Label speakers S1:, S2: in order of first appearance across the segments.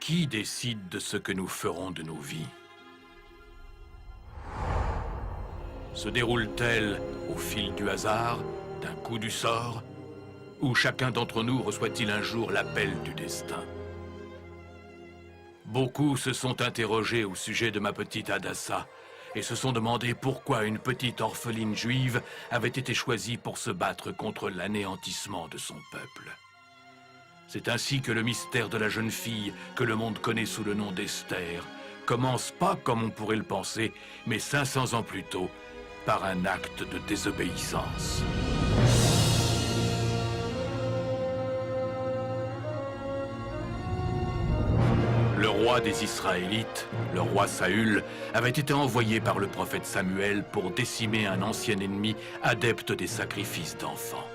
S1: Qui décide de ce que nous ferons de nos vies? Se déroule-t-elle au fil du hasard, d'un coup du sort? Ou chacun d'entre nous reçoit-il un jour l'appel du destin? Beaucoup se sont interrogés au sujet de ma petite Hadassa et se sont demandé pourquoi une petite orpheline juive avait été choisie pour se battre contre l'anéantissement de son peuple. C'est ainsi que le mystère de la jeune fille, que le monde connaît sous le nom d'Esther, commence pas comme on pourrait le penser, mais 500 ans plus tôt, par un acte de désobéissance. Le roi des Israélites, le roi Saül, avait été envoyé par le prophète Samuel pour décimer un ancien ennemi adepte des sacrifices d'enfants.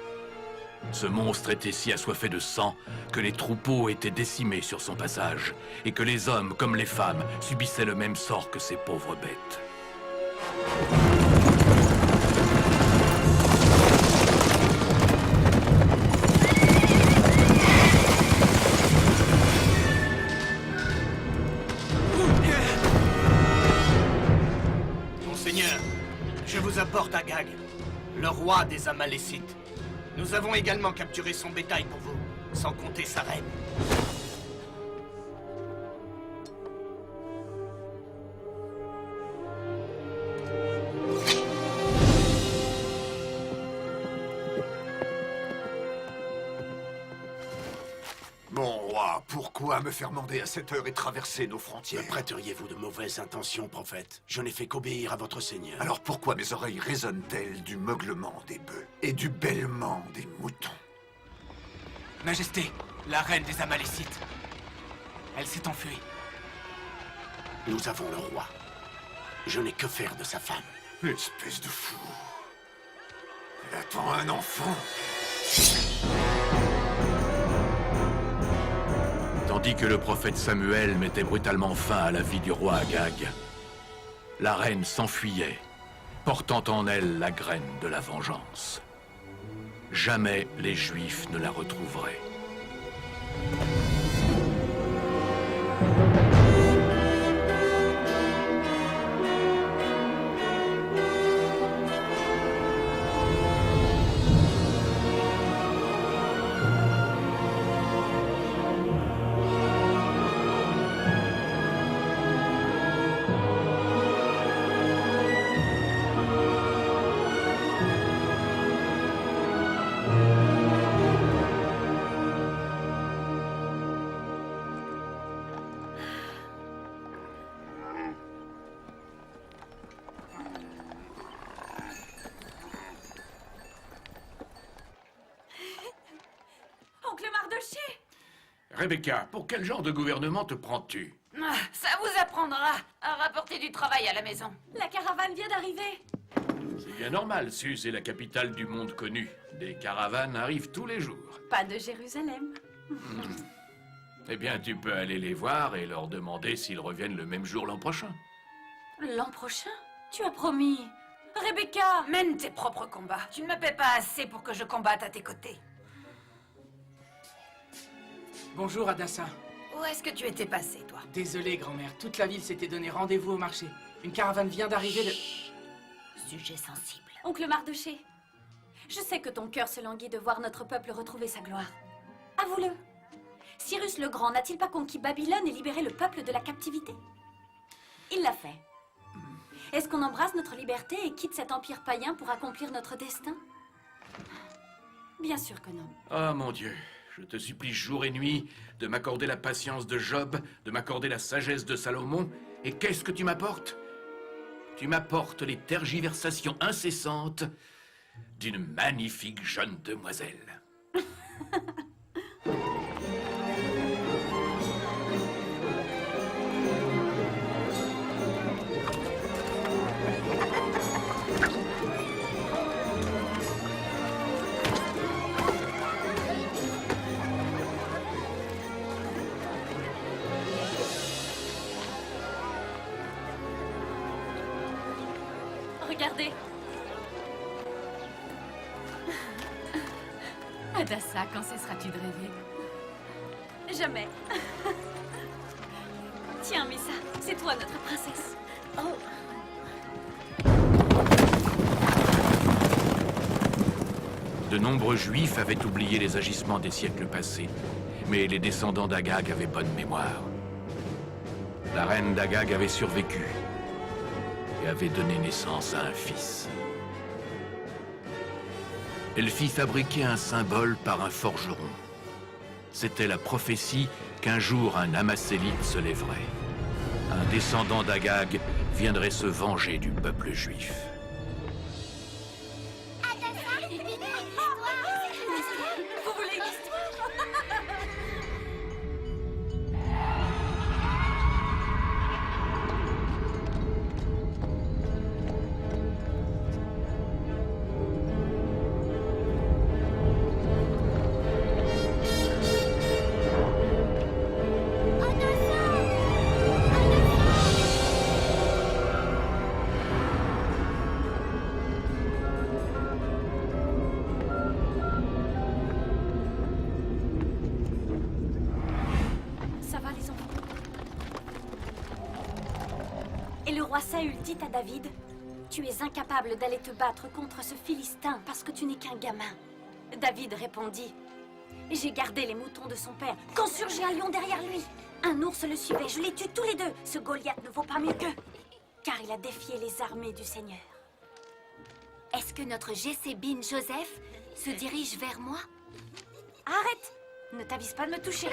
S1: Ce monstre était si assoiffé de sang que les troupeaux étaient décimés sur son passage et que les hommes comme les femmes subissaient le même sort que ces pauvres bêtes.
S2: Monseigneur, je vous apporte Agag, le roi des Amalécites. Nous avons également capturé son bétail pour vous, sans compter sa reine.
S3: Mon roi, pourquoi me faire mander à cette heure et traverser nos frontières?
S4: Me prêteriez-vous de mauvaises intentions, prophète? Je n'ai fait qu'obéir à votre seigneur.
S3: Alors pourquoi mes oreilles résonnent-elles du meuglement des bœufs et du bêlement des moutons?
S2: Majesté, la reine des Amalécites. Elle s'est enfuie.
S4: Nous avons le roi. Je n'ai que faire de sa femme.
S3: Espèce de fou. Elle attend un enfant.
S1: Tandis que le prophète Samuel mettait brutalement fin à la vie du roi Agag, la reine s'enfuyait, portant en elle la graine de la vengeance. Jamais les Juifs ne la retrouveraient.
S5: Oncle Mardoché!
S1: Rebecca, pour quel genre de gouvernement te prends-tu?
S5: Ah, ça vous apprendra à rapporter du travail à la maison. La caravane vient d'arriver.
S1: C'est bien normal, Suse est la capitale du monde connu. Des caravanes arrivent tous les jours.
S5: Pas de Jérusalem.
S1: Eh bien, tu peux aller les voir et leur demander s'ils reviennent le même jour l'an prochain.
S5: L'an prochain? Tu as promis. Rebecca! Mène tes propres combats. Tu ne me paies pas assez pour que je combatte à tes côtés.
S6: Bonjour, Hadassa.
S5: Où est-ce que tu étais passé, toi?
S6: Désolé, grand-mère. Toute la ville s'était donné rendez-vous au marché. Une caravane vient d'arriver de...
S5: Sujet sensible. Oncle Mardoché, je sais que ton cœur se languit de voir notre peuple retrouver sa gloire. Avoue-le. Cyrus le Grand n'a-t-il pas conquis Babylone et libéré le peuple de la captivité? Il l'a fait. Est-ce qu'on embrasse notre liberté et quitte cet empire païen pour accomplir notre destin? Bien sûr que non.
S1: Ah, mon Dieu, je te supplie jour et nuit de m'accorder la patience de Job, de m'accorder la sagesse de Salomon. Et qu'est-ce que tu m'apportes? Tu m'apportes les tergiversations incessantes d'une magnifique jeune demoiselle.
S5: Regardez.
S7: Hadassa, quand cesseras-tu de rêver?
S5: Jamais. Tiens, Messa, c'est toi notre princesse. Oh.
S1: De nombreux Juifs avaient oublié les agissements des siècles passés, mais les descendants d'Agag avaient bonne mémoire. La reine d'Agag avait survécu et avait donné naissance à un fils. Elle fit fabriquer un symbole par un forgeron. C'était la prophétie qu'un jour un Amasélite se lèverait. Un descendant d'Agag viendrait se venger du peuple juif.
S5: Vous voulez une histoire? Ça va, les enfants? Et le roi Saül dit à David, « Tu es incapable d'aller te battre contre ce Philistin parce que tu n'es qu'un gamin. » David répondit, « J'ai gardé les moutons de son père quand surgit un lion derrière lui. Un ours le suivait, je les tue tous les deux. Ce Goliath ne vaut pas mieux qu'eux, car il a défié les armées du Seigneur. » Est-ce que notre Jessébine Joseph se dirige vers moi? Arrête! Ne t'avise pas de me toucher.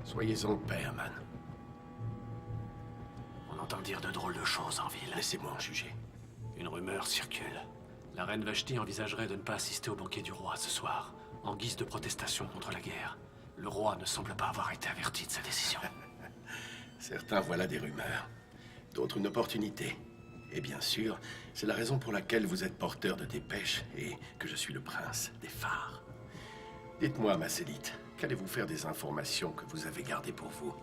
S4: Soyez-en paix, Aman. On entend dire de drôles de choses en ville. Laissez-moi en juger. Une rumeur circule. La reine Vashti envisagerait de ne pas assister au banquet du roi ce soir, en guise de protestation contre la guerre. Le roi ne semble pas avoir été averti de sa décision.
S7: Certains voient là des rumeurs, d'autres une opportunité. Et bien sûr, c'est la raison pour laquelle vous êtes porteur de dépêches et que je suis le prince des phares. Dites-moi, Masélite, qu'allez-vous faire des informations que vous avez gardées pour vous?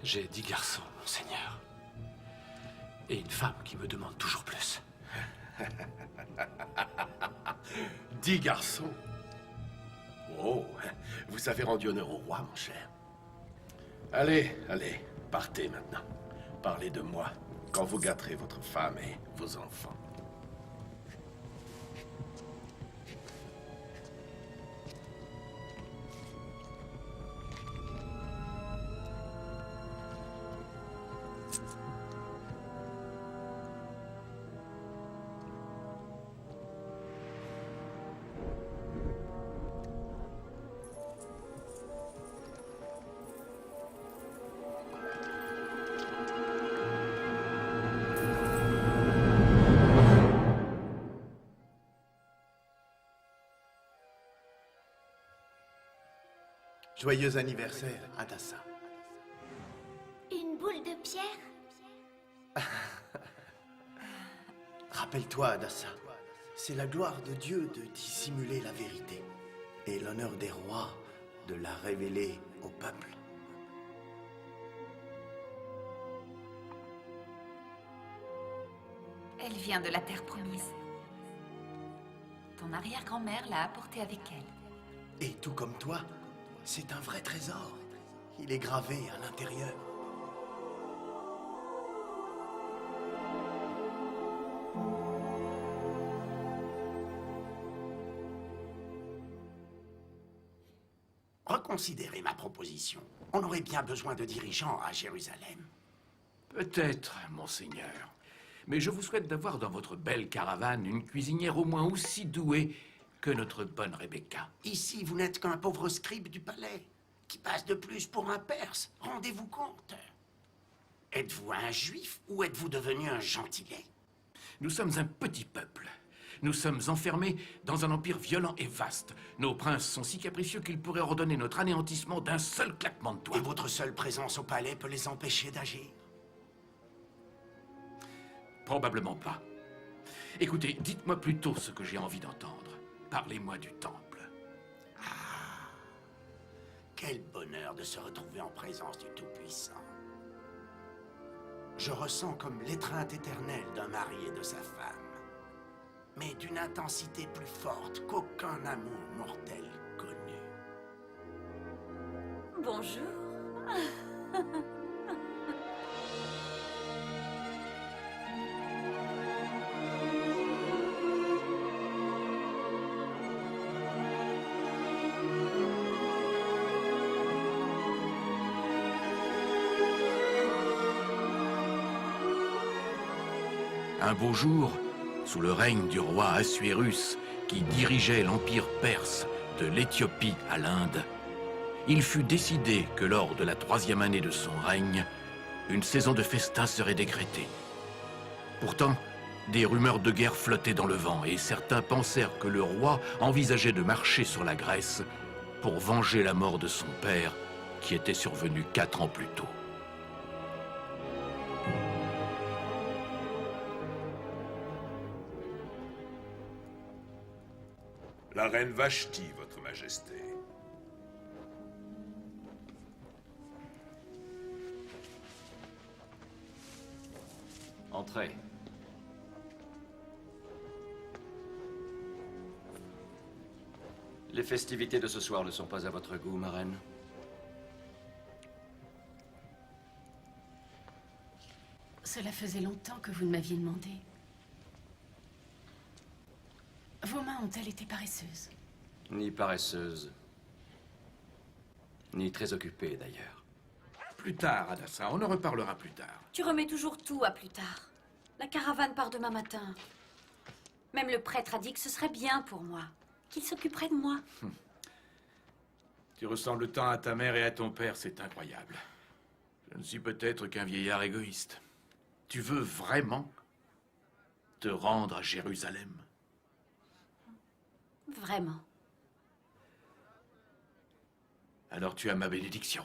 S4: J'ai 10 garçons, monseigneur. Et une femme qui me demande toujours plus.
S7: 10 garçons? Oh, vous avez rendu honneur au roi, mon cher. Allez, allez, partez maintenant. Parlez de moi quand vous gâterez votre femme et vos enfants.
S8: Joyeux anniversaire, Hadassah.
S9: Une boule de pierre?
S8: Rappelle-toi, Hadassah, c'est la gloire de Dieu de dissimuler la vérité et l'honneur des rois de la révéler au peuple.
S10: Elle vient de la terre promise. Ton arrière-grand-mère l'a apportée avec elle.
S8: Et tout comme toi, c'est un vrai trésor. Il est gravé à l'intérieur.
S4: Reconsidérez ma proposition. On aurait bien besoin de dirigeants à Jérusalem.
S1: Peut-être, monseigneur. Mais je vous souhaite d'avoir dans votre belle caravane une cuisinière au moins aussi douée que notre bonne Rebecca.
S4: Ici, vous n'êtes qu'un pauvre scribe du palais, qui passe de plus pour un Perse. Rendez-vous compte. Êtes-vous un juif ou êtes-vous devenu un gentilé?
S1: Nous sommes un petit peuple. Nous sommes enfermés dans un empire violent et vaste. Nos princes sont si capricieux qu'ils pourraient ordonner notre anéantissement d'un seul claquement de doigts.
S4: Et votre seule présence au palais peut les empêcher d'agir?
S1: Probablement pas. Écoutez, dites-moi plutôt ce que j'ai envie d'entendre. Parlez-moi du temple.
S11: Quel bonheur de se retrouver en présence du Tout-Puissant. Je ressens comme l'étreinte éternelle d'un mari et de sa femme, mais d'une intensité plus forte qu'aucun amour mortel connu.
S5: Bonjour.
S1: Un beau jour, sous le règne du roi Assuérus, qui dirigeait l'empire perse de l'Éthiopie à l'Inde, il fut décidé que lors de la 3e année de son règne, une saison de festin serait décrétée. Pourtant, des rumeurs de guerre flottaient dans le vent et certains pensèrent que le roi envisageait de marcher sur la Grèce pour venger la mort de son père, qui était survenue 4 ans plus tôt.
S12: La reine Vashti, votre majesté.
S4: Entrez.
S13: Les festivités de ce soir ne sont pas à votre goût, ma reine?
S14: Cela faisait longtemps que vous ne m'aviez demandé. Vos mains ont-elles été paresseuses?
S13: Ni paresseuse, ni très occupée, d'ailleurs.
S1: Plus tard, Hadassah, on en reparlera plus tard.
S5: Tu remets toujours tout à plus tard. La caravane part demain matin. Même le prêtre a dit que ce serait bien pour moi, qu'il s'occuperait de moi.
S1: Tu ressembles tant à ta mère et à ton père, c'est incroyable. Je ne suis peut-être qu'un vieillard égoïste. Tu veux vraiment te rendre à Jérusalem?
S5: Vraiment.
S1: Alors tu as ma bénédiction.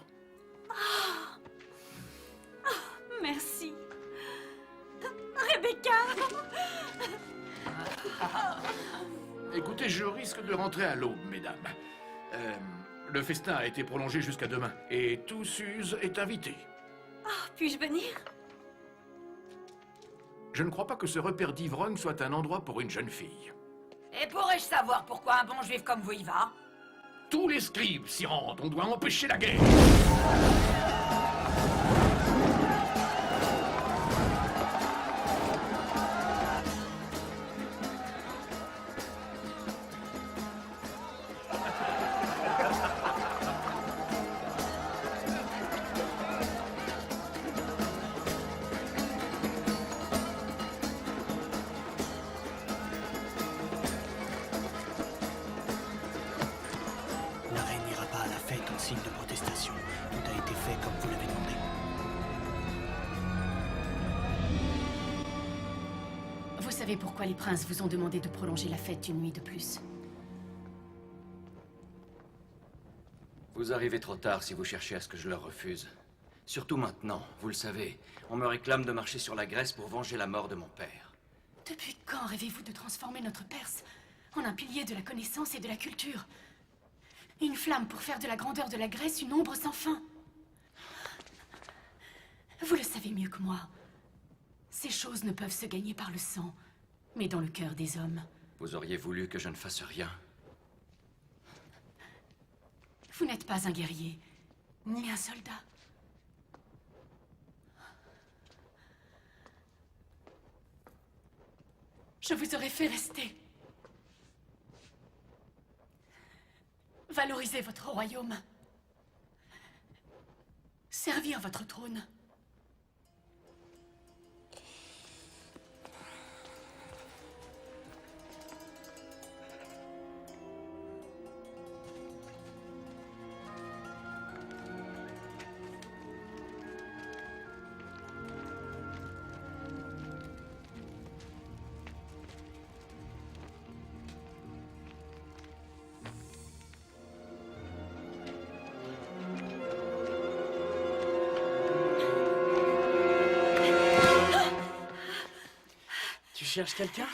S5: Merci. Rebecca!
S1: Écoutez, je risque de rentrer à l'aube, mesdames. Le festin a été prolongé jusqu'à demain, et tout Suse est invité.
S5: Puis-je venir?
S1: Je ne crois pas que ce repère d'ivrogne soit un endroit pour une jeune fille.
S10: Et pourrais-je savoir pourquoi un bon juif comme vous y va?
S1: Tous les scribes s'y rendent, on doit empêcher la guerre.
S8: La reine n'ira pas à la fête en signe de protestation. Tout a été fait comme vous l'avez demandé.
S14: Vous savez pourquoi les princes vous ont demandé de prolonger la fête une nuit de plus?
S13: Vous arrivez trop tard si vous cherchez à ce que je leur refuse. Surtout maintenant, vous le savez, on me réclame de marcher sur la Grèce pour venger la mort de mon père.
S14: Depuis quand rêvez-vous de transformer notre Perse en un pilier de la connaissance et de la culture? Une flamme pour faire de la grandeur de la Grèce une ombre sans fin. Vous le savez mieux que moi. Ces choses ne peuvent se gagner par le sang, mais dans le cœur des hommes.
S13: Vous auriez voulu que je ne fasse rien?
S14: Vous n'êtes pas un guerrier, ni un soldat. Je vous aurais fait rester. Valorisez votre royaume. Servir votre trône.
S6: Tu cherches quelqu'un?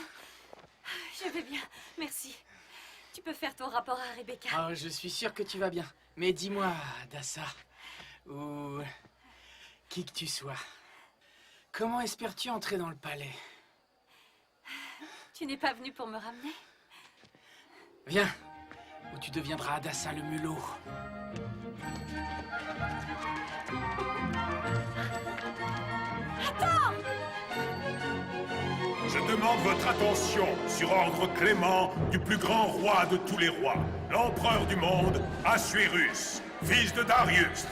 S5: Je vais bien, merci. Tu peux faire ton rapport à Rebecca.
S6: Oh, je suis sûr que tu vas bien. Mais dis-moi, Dassa, ou qui que tu sois, comment espères-tu entrer dans le palais?
S5: Tu n'es pas venu pour me ramener?
S6: Viens, ou tu deviendras Adassa le mulot.
S5: Attends!
S12: Je demande votre attention sur ordre clément du plus grand roi de tous les rois, l'empereur du monde, Assuérus, fils de Darius.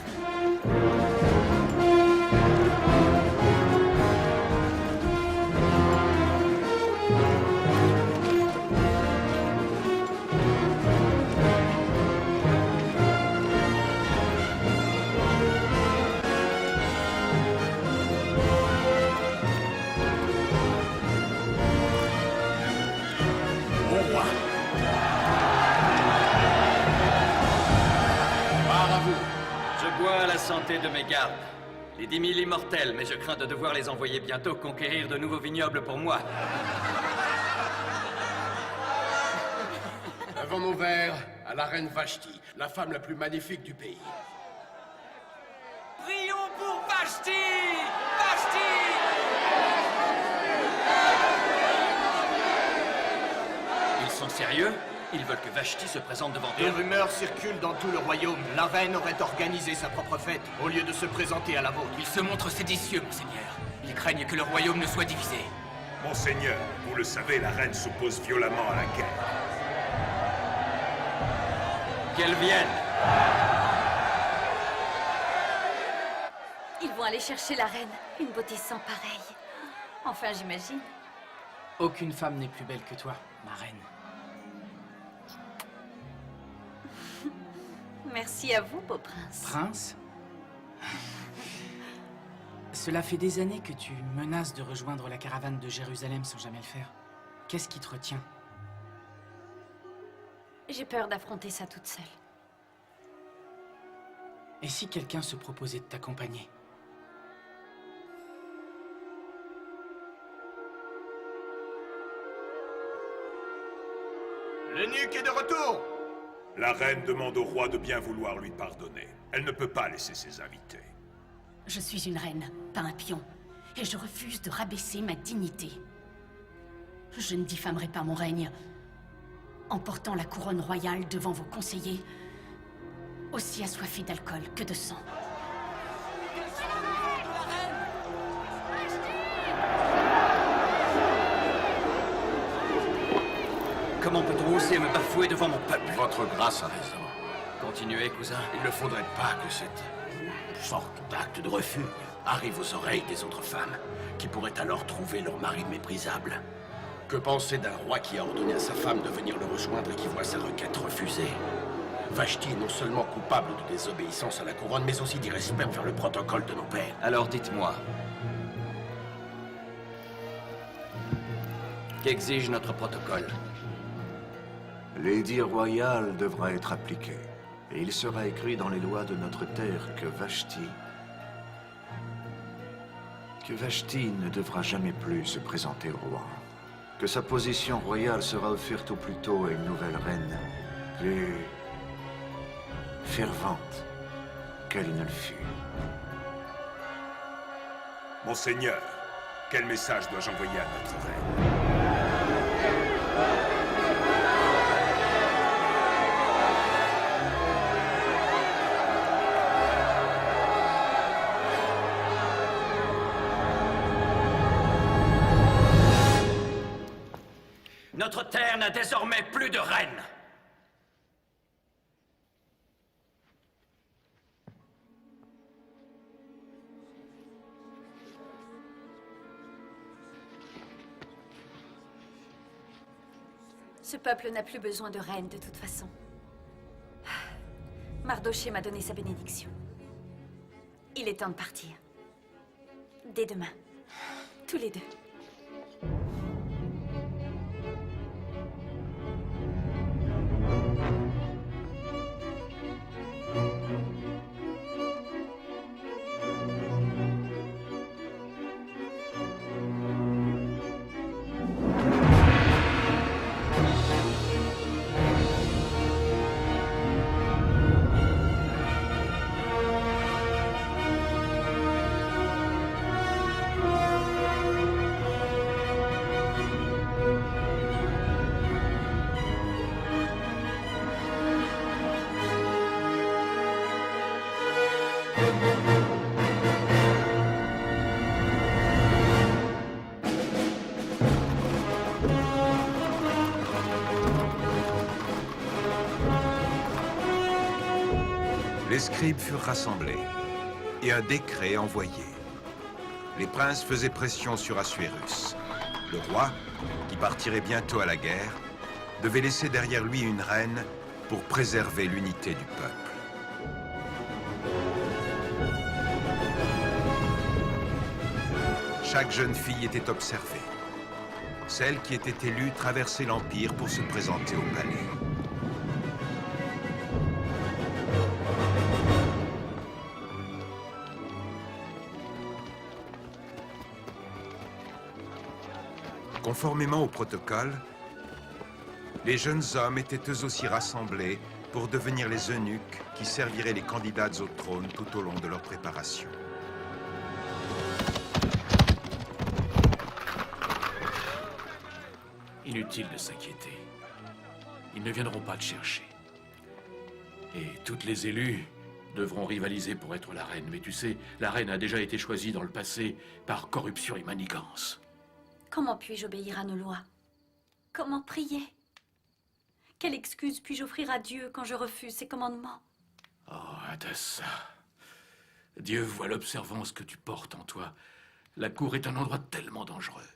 S13: Santé de mes gardes. Les 10 000 immortels, mais je crains de devoir les envoyer bientôt conquérir de nouveaux vignobles pour moi.
S7: Levons nos verres à la reine Vashti, la femme la plus magnifique du pays.
S10: Prions pour Vashti! Vashti!
S13: Ils sont sérieux? Ils veulent que Vashti se présente devant eux.
S2: Des rumeurs circulent dans tout le royaume. La reine aurait organisé sa propre fête, au lieu de se présenter à la vôtre.
S15: Ils se montrent séditieux, monseigneur. Ils craignent que le royaume ne soit divisé.
S12: Monseigneur, vous le savez, la reine s'oppose violemment à la guerre.
S13: Qu'elle vienne!
S5: Ils vont aller chercher la reine. Une beauté sans pareille. Enfin, j'imagine.
S6: Aucune femme n'est plus belle que toi, ma reine.
S5: Merci à vous, beau prince.
S6: Prince? Cela fait des années que tu menaces de rejoindre la caravane de Jérusalem sans jamais le faire. Qu'est-ce qui te retient?
S5: J'ai peur d'affronter ça toute seule.
S6: Et si quelqu'un se proposait de t'accompagner?
S2: L'eunuque est de retour!
S12: La reine demande au roi de bien vouloir lui pardonner. Elle ne peut pas laisser ses invités.
S14: Je suis une reine, pas un pion. Et je refuse de rabaisser ma dignité. Je ne diffamerai pas mon règne en portant la couronne royale devant vos conseillers, aussi assoiffés d'alcool que de sang.
S13: Comment peut-on oser me bafouer devant mon peuple?
S7: Votre grâce a raison.
S13: Continuez, cousin.
S7: Il ne faudrait pas que cette sorte d'acte de refus arrive aux oreilles des autres femmes, qui pourraient alors trouver leur mari méprisable. Que penser d'un roi qui a ordonné à sa femme de venir le rejoindre et qui voit sa requête refusée? Vashti est non seulement coupable de désobéissance à la couronne, mais aussi d'irrespect envers le protocole de nos pères.
S13: Alors dites-moi, qu'exige notre protocole?
S16: L'édit royal devra être appliqué. Et il sera écrit dans les lois de notre terre que Vashti ne devra jamais plus se présenter au roi. Que sa position royale sera offerte au plus tôt à une nouvelle reine, plus fervente qu'elle ne le fut.
S12: Monseigneur, quel message dois-je envoyer à notre reine?
S13: Notre terre n'a désormais plus de reine.
S5: Ce peuple n'a plus besoin de reine de toute façon. Mardochée m'a donné sa bénédiction. Il est temps de partir. Dès demain. Tous les deux.
S17: Les scribes furent rassemblés et un décret envoyé. Les princes faisaient pression sur Assuérus. Le roi, qui partirait bientôt à la guerre, devait laisser derrière lui une reine pour préserver l'unité du peuple. Chaque jeune fille était observée. Celle qui était élue traversait l'Empire pour se présenter au palais. Conformément au protocole, les jeunes hommes étaient eux aussi rassemblés pour devenir les eunuques qui serviraient les candidates au trône tout au long de leur préparation.
S1: Inutile de s'inquiéter. Ils ne viendront pas te chercher. Et toutes les élues devront rivaliser pour être la reine. Mais tu sais, la reine a déjà été choisie dans le passé par corruption et manigance.
S5: Comment puis-je obéir à nos lois? Comment prier? Quelle excuse puis-je offrir à Dieu quand je refuse ses commandements?
S1: Oh, Hadassah. Dieu voit l'observance que tu portes en toi. La cour est un endroit tellement dangereux.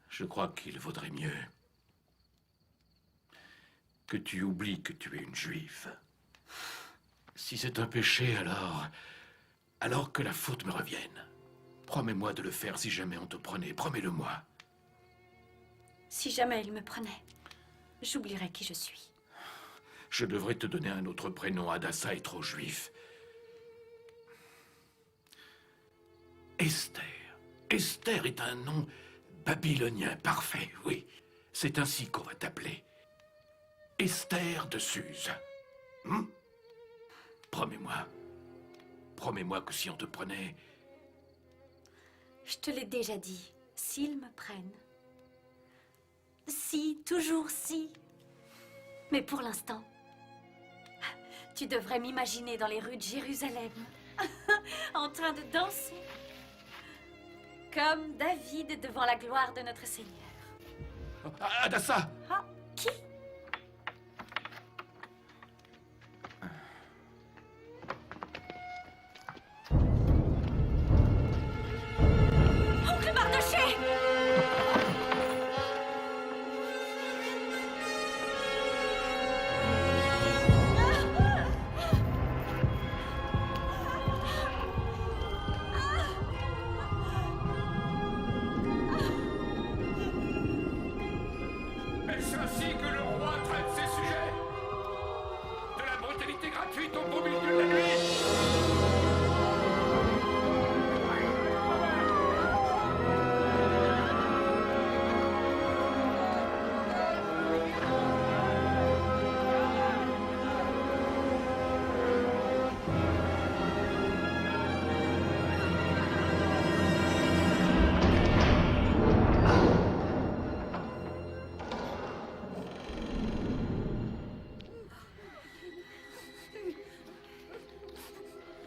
S1: Je crois qu'il vaudrait mieux que tu oublies que tu es une juive. Si c'est un péché, alors que la faute me revienne. Promets-moi de le faire si jamais on te prenait. Promets-le-moi.
S5: Si jamais il me prenait, j'oublierais qui je suis.
S1: Je devrais te donner un autre prénom. Hadassah est trop juif. Esther. Esther est un nom babylonien parfait, oui. C'est ainsi qu'on va t'appeler. Esther de Suse. Promets-moi. Promets-moi que si on te prenait...
S5: Je te l'ai déjà dit, s'ils me prennent. Si, toujours si. Mais pour l'instant, tu devrais m'imaginer dans les rues de Jérusalem, en train de danser, comme David devant la gloire de notre Seigneur.
S1: Hadassah!
S5: Ah, qui? Oncle Mardochée!
S12: Est-ce ainsi que le roi traite ses sujets? De la brutalité gratuite au beau milieu de la nuit?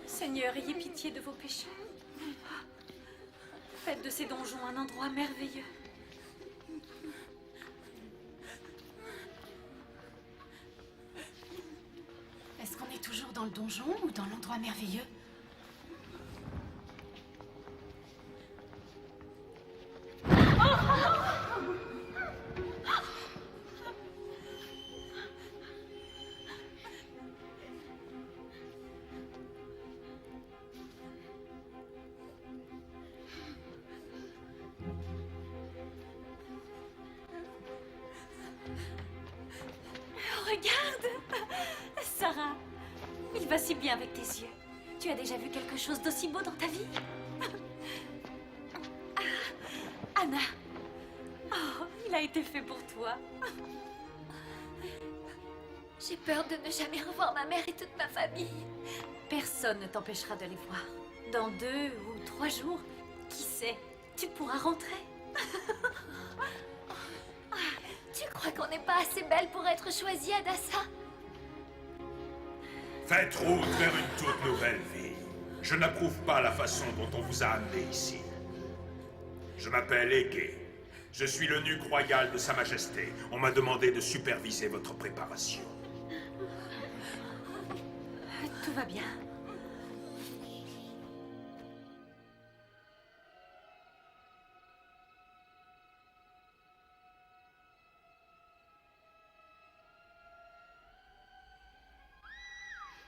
S5: Seigneur, ayez pitié de vos péchés. Faites de ces donjons un endroit merveilleux.
S14: Est-ce qu'on est toujours dans le donjon ou dans l'endroit merveilleux?
S5: Regarde! Sarah, il va si bien avec tes yeux. Tu as déjà vu quelque chose d'aussi beau dans ta vie? Ah, Anna! Oh, il a été fait pour toi.
S9: J'ai peur de ne jamais revoir ma mère et toute ma famille.
S5: Personne ne t'empêchera de les voir. Dans 2 ou 3 jours, qui sait, tu pourras rentrer.
S9: Tu crois qu'on n'est pas assez belle pour être choisie, Hadassah?
S12: Faites route vers une toute nouvelle vie. Je n'approuve pas la façon dont on vous a amené ici. Je m'appelle Égée. Je suis l'eunuque royal de Sa Majesté. On m'a demandé de superviser votre préparation.
S5: Tout va bien.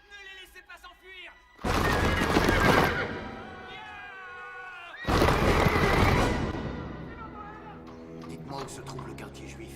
S10: Ne les laissez pas s'enfuir!
S11: Dites-moi où se trouve le quartier juif.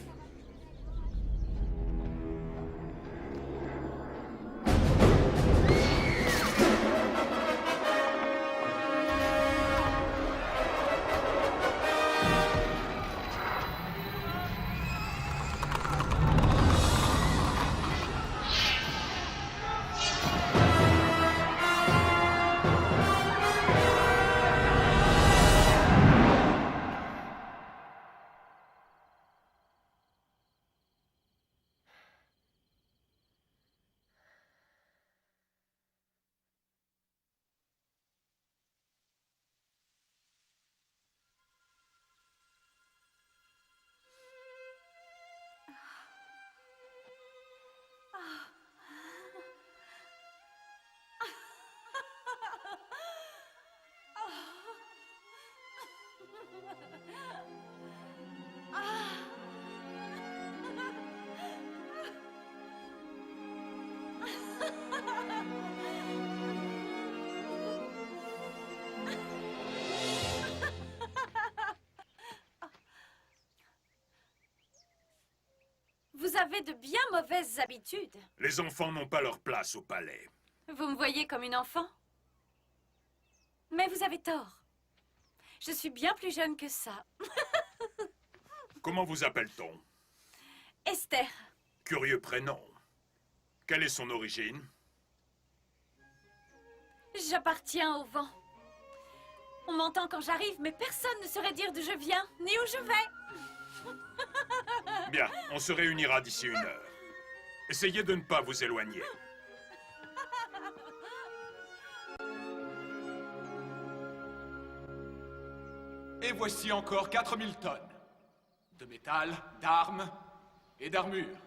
S5: Vous avez de bien mauvaises habitudes.
S12: Les enfants n'ont pas leur place au palais.
S5: Vous me voyez comme une enfant? Mais vous avez tort. Je suis bien plus jeune que ça.
S12: Comment vous appelle-t-on?
S5: Esther.
S12: Curieux prénom. Quelle est son origine?
S5: J'appartiens au vent. On m'entend quand j'arrive, mais personne ne saurait dire d'où je viens, ni où je vais.
S12: Bien, on se réunira d'ici 1 heure. Essayez de ne pas vous éloigner.
S10: Et voici encore 4000 tonnes de métal, d'armes et d'armure.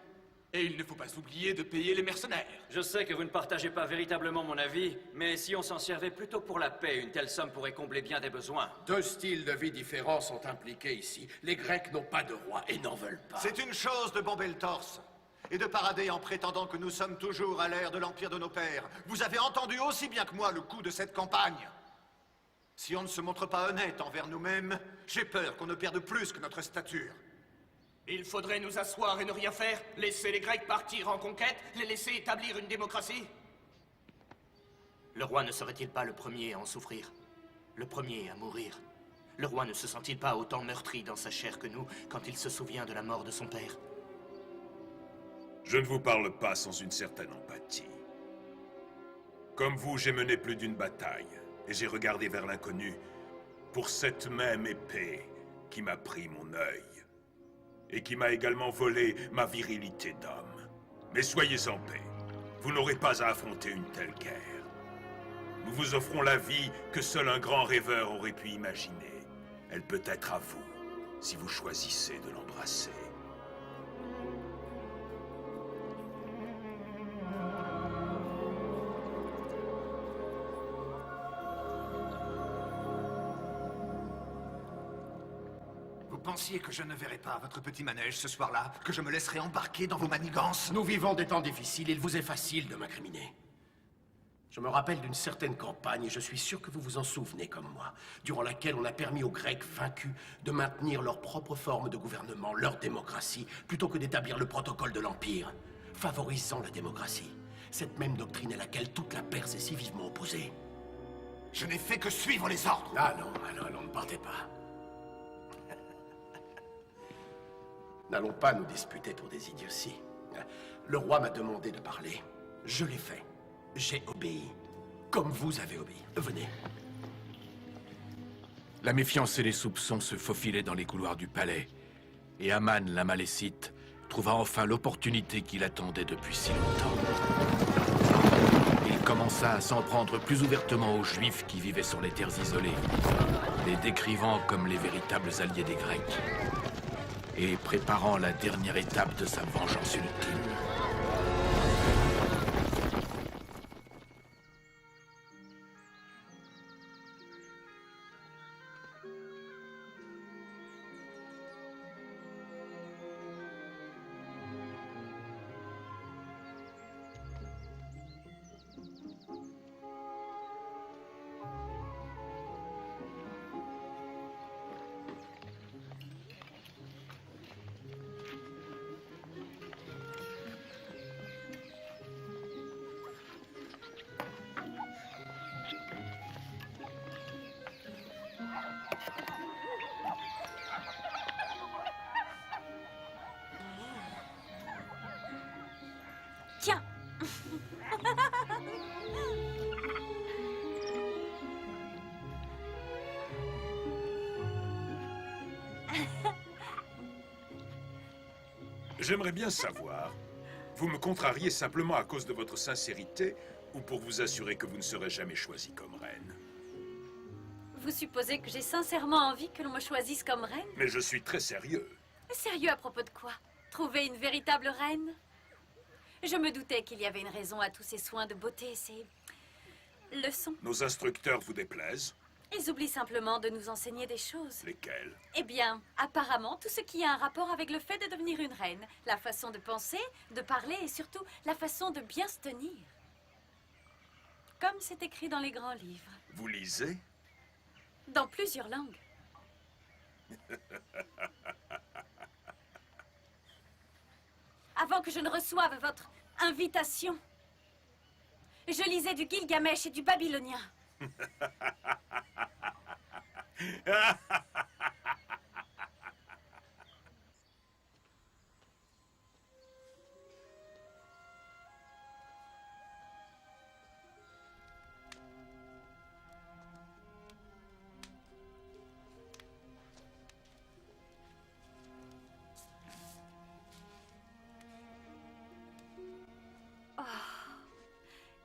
S10: Et il ne faut pas oublier de payer les mercenaires.
S13: Je sais que vous ne partagez pas véritablement mon avis, mais si on s'en servait plutôt pour la paix, une telle somme pourrait combler bien des besoins.
S7: 2 styles de vie différents sont impliqués ici. Les Grecs n'ont pas de roi et n'en veulent pas.
S3: C'est une chose de bomber le torse et de parader en prétendant que nous sommes toujours à l'ère de l'empire de nos pères. Vous avez entendu aussi bien que moi le coût de cette campagne. Si on ne se montre pas honnête envers nous-mêmes, j'ai peur qu'on ne perde plus que notre stature.
S2: Il faudrait nous asseoir et ne rien faire, laisser les Grecs partir en conquête, les laisser établir une démocratie? Le roi ne serait-il pas le premier à en souffrir? Le premier à mourir? Le roi ne se sent-il pas autant meurtri dans sa chair que nous quand il se souvient de la mort de son père?
S12: Je ne vous parle pas sans une certaine empathie. Comme vous, j'ai mené plus d'une bataille, et j'ai regardé vers l'inconnu pour cette même épée qui m'a pris mon œil, et qui m'a également volé ma virilité d'homme. Mais soyez en paix, vous n'aurez pas à affronter une telle guerre. Nous vous offrons la vie que seul un grand rêveur aurait pu imaginer. Elle peut être à vous, si vous choisissez de l'embrasser.
S3: Vous pensiez que je ne verrais pas votre petit manège ce soir-là? Que je me laisserais embarquer dans vos manigances?
S7: Nous vivons des temps difficiles, il vous est facile de m'incriminer. Je me rappelle d'une certaine campagne, et je suis sûr que vous vous en souvenez comme moi, durant laquelle on a permis aux Grecs vaincus de maintenir leur propre forme de gouvernement, leur démocratie, plutôt que d'établir le protocole de l'Empire, favorisant la démocratie. Cette même doctrine à laquelle toute la Perse est si vivement opposée.
S3: Je n'ai fait que suivre les ordres.
S7: Ah non, allons, ne partez pas. N'allons pas nous disputer pour des idioties. Le roi m'a demandé de parler. Je l'ai fait. J'ai obéi. Comme vous avez obéi. Venez.
S1: La méfiance et les soupçons se faufilaient dans les couloirs du palais. Et Aman, la Malécite, trouva enfin l'opportunité qu'il attendait depuis si longtemps. Il commença à s'en prendre plus ouvertement aux Juifs qui vivaient sur les terres isolées, les décrivant comme les véritables alliés des Grecs, et préparant la dernière étape de sa vengeance ultime.
S5: Tiens.
S12: J'aimerais bien savoir, vous me contrariez simplement à cause de votre sincérité ou pour vous assurer que vous ne serez jamais choisie comme reine?
S5: Vous supposez que j'ai sincèrement envie que l'on me choisisse comme reine?
S12: Mais je suis très sérieux.
S5: Sérieux à propos de quoi? Trouver une véritable reine? Je me doutais qu'il y avait une raison à tous ces soins de beauté, ces leçons.
S12: Nos instructeurs vous déplaisent?
S5: Ils oublient simplement de nous enseigner des choses.
S12: Lesquels?
S5: Eh bien, apparemment, tout ce qui a un rapport avec le fait de devenir une reine. La façon de penser, de parler et surtout la façon de bien se tenir. Comme c'est écrit dans les grands livres.
S12: Vous lisez?
S5: Dans plusieurs langues. Avant que je ne reçoive votre invitation, je lisais du Gilgamesh et du babylonien.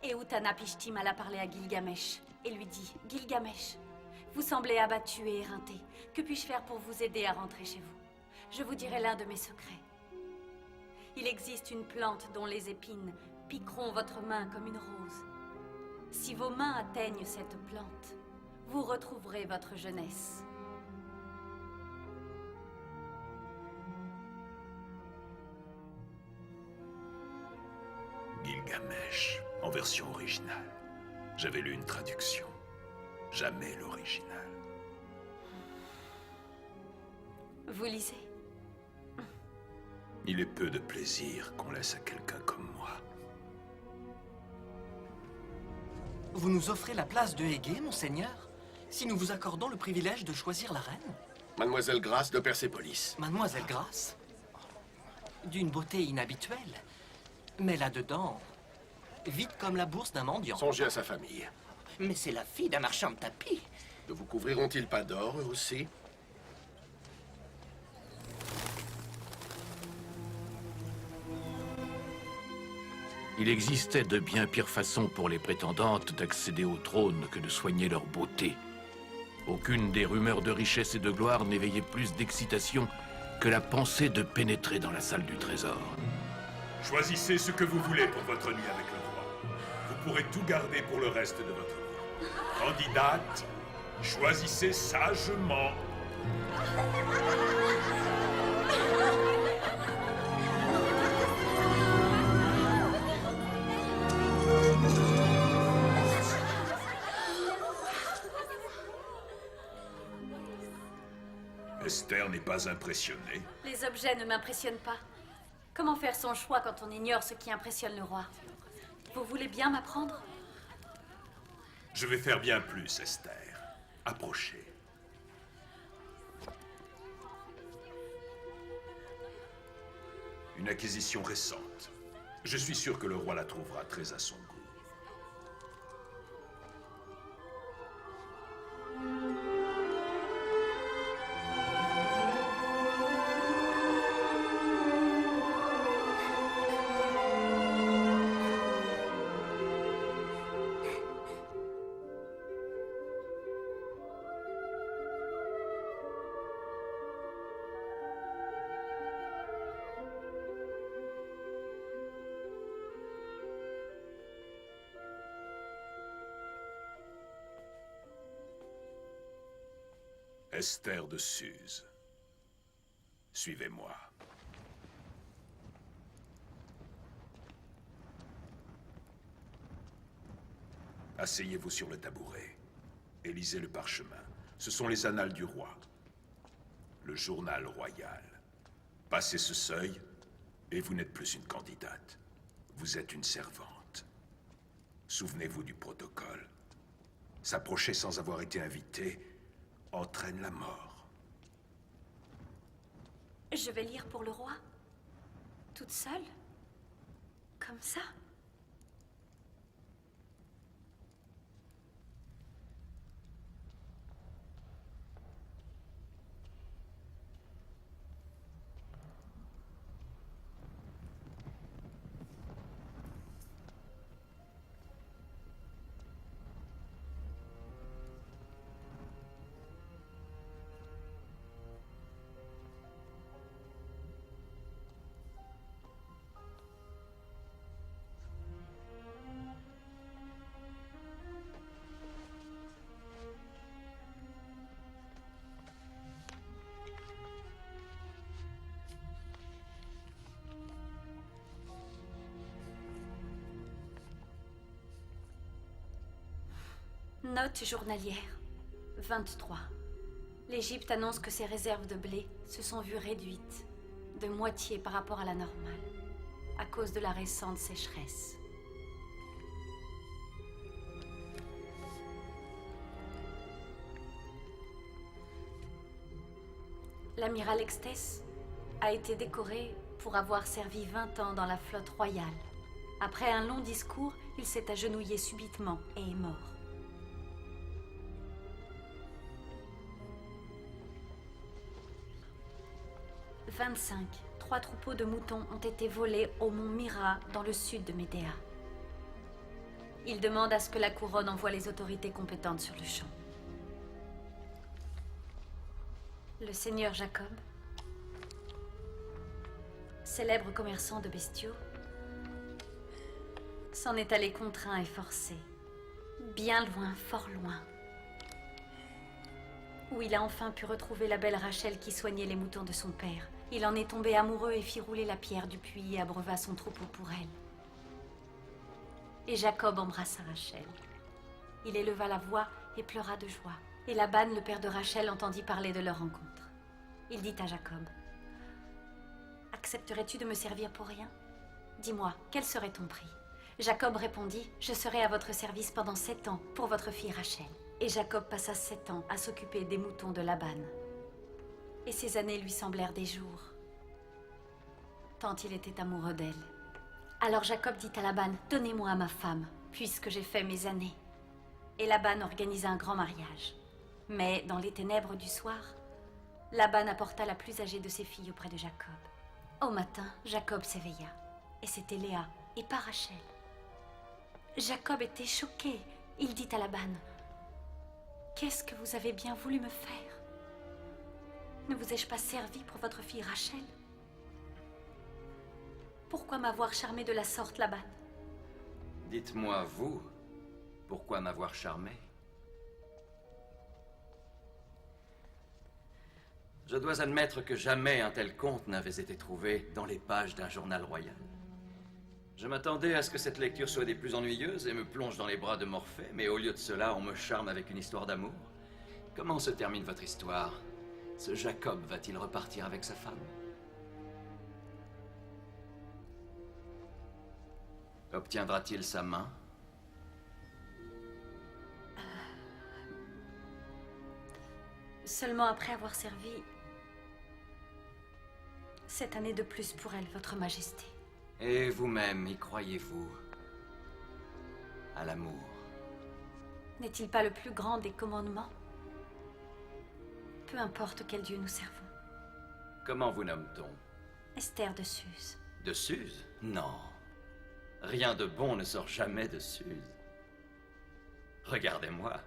S5: Et Utnapishtim alla parler à Gilgamesh et lui dit « Gilgamesh, vous semblez abattu et éreinté. Que puis-je faire pour vous aider à rentrer chez vous? Je vous dirai l'un de mes secrets. Il existe une plante dont les épines piqueront votre main comme une rose. Si vos mains atteignent cette plante, vous retrouverez votre jeunesse. »
S12: Gilgamesh, en version originale. J'avais lu une traduction. Jamais l'original.
S5: Vous lisez?
S12: Il est peu de plaisir qu'on laisse à quelqu'un comme moi.
S18: Vous nous offrez la place de Égée, monseigneur, si nous vous accordons le privilège de choisir la reine?
S7: Mademoiselle Grace de Persépolis.
S18: Mademoiselle Grace? D'une beauté inhabituelle. Mais là-dedans, vide comme la bourse d'un mendiant.
S7: Songez à sa famille.
S18: Mais c'est la fille d'un marchand de tapis.
S7: Ne vous couvriront-ils pas d'or, eux aussi?
S1: Il existait de bien pires façons pour les prétendantes d'accéder au trône que de soigner leur beauté. Aucune des rumeurs de richesse et de gloire n'éveillait plus d'excitation que la pensée de pénétrer dans la salle du trésor.
S12: Choisissez ce que vous voulez pour votre nuit avec le roi. Vous pourrez tout garder pour le reste de votre vie. Candidate, choisissez sagement. Esther n'est pas impressionnée.
S5: Les objets ne m'impressionnent pas. Comment faire son choix quand on ignore ce qui impressionne le roi? Vous voulez bien m'apprendre?
S12: Je vais faire bien plus, Esther. Approchez. Une acquisition récente. Je suis sûr que le roi la trouvera très à son goût. Esther de Suse. Suivez-moi. Asseyez-vous sur le tabouret et lisez le parchemin. Ce sont les annales du roi. Le journal royal. Passez ce seuil et vous n'êtes plus une candidate. Vous êtes une servante. Souvenez-vous du protocole. S'approcher sans avoir été invité entraîne la mort.
S5: Je vais lire pour le roi? Toute seule? Comme Comme ça? Note journalière. 23. L'Égypte annonce que ses réserves de blé se sont vues réduites de moitié par rapport à la normale, à cause de la récente sécheresse. L'amiral Extès a été décoré pour avoir servi 20 ans dans la flotte royale. Après un long discours, il s'est agenouillé subitement et est mort. 25. 3 troupeaux de moutons ont été volés au mont Mira, dans le sud de Médéa. Il demande à ce que la couronne envoie les autorités compétentes sur le champ. Le seigneur Jacob, célèbre commerçant de bestiaux, s'en est allé contraint et forcé, bien loin, fort loin, où il a enfin pu retrouver la belle Rachel qui soignait les moutons de son père. Il en est tombé amoureux et fit rouler la pierre du puits et abreuva son troupeau pour elle. Et Jacob embrassa Rachel. Il éleva la voix et pleura de joie. Et Laban, le père de Rachel, entendit parler de leur rencontre. Il dit à Jacob: « Accepterais-tu de me servir pour rien? Dis-moi, quel serait ton prix ?» Jacob répondit: « Je serai à votre service pendant 7 ans pour votre fille Rachel. » Et Jacob passa 7 ans à s'occuper des moutons de Laban. Et ces années lui semblèrent des jours, tant il était amoureux d'elle. Alors Jacob dit à Laban: « Donnez-moi ma femme, puisque j'ai fait mes années. » Et Laban organisa un grand mariage. Mais dans les ténèbres du soir, Laban apporta la plus âgée de ses filles auprès de Jacob. Au matin, Jacob s'éveilla, et c'était Léa, et pas Rachel. Jacob était choqué. Il dit à Laban: « Qu'est-ce que vous avez bien voulu me faire? Ne vous ai-je pas servi pour votre fille Rachel? Pourquoi m'avoir charmé de la sorte, Laban? »
S13: Dites-moi, vous, pourquoi m'avoir charmé? Je dois admettre que jamais un tel conte n'avait été trouvé dans les pages d'un journal royal. Je m'attendais à ce que cette lecture soit des plus ennuyeuses et me plonge dans les bras de Morphée, mais au lieu de cela, on me charme avec une histoire d'amour. Comment se termine votre histoire? Ce Jacob va-t-il repartir avec sa femme? Obtiendra-t-il sa main?
S5: Seulement après avoir servi 7 années de plus pour elle, votre majesté.
S13: Et vous-même, y croyez-vous? À l'amour?
S5: N'est-il pas le plus grand des commandements? Peu importe quel dieu nous servons.
S13: Comment vous nomme-t-on?
S5: Esther de Suse.
S13: De Suse? Non. Rien de bon ne sort jamais de Suse. Regardez-moi.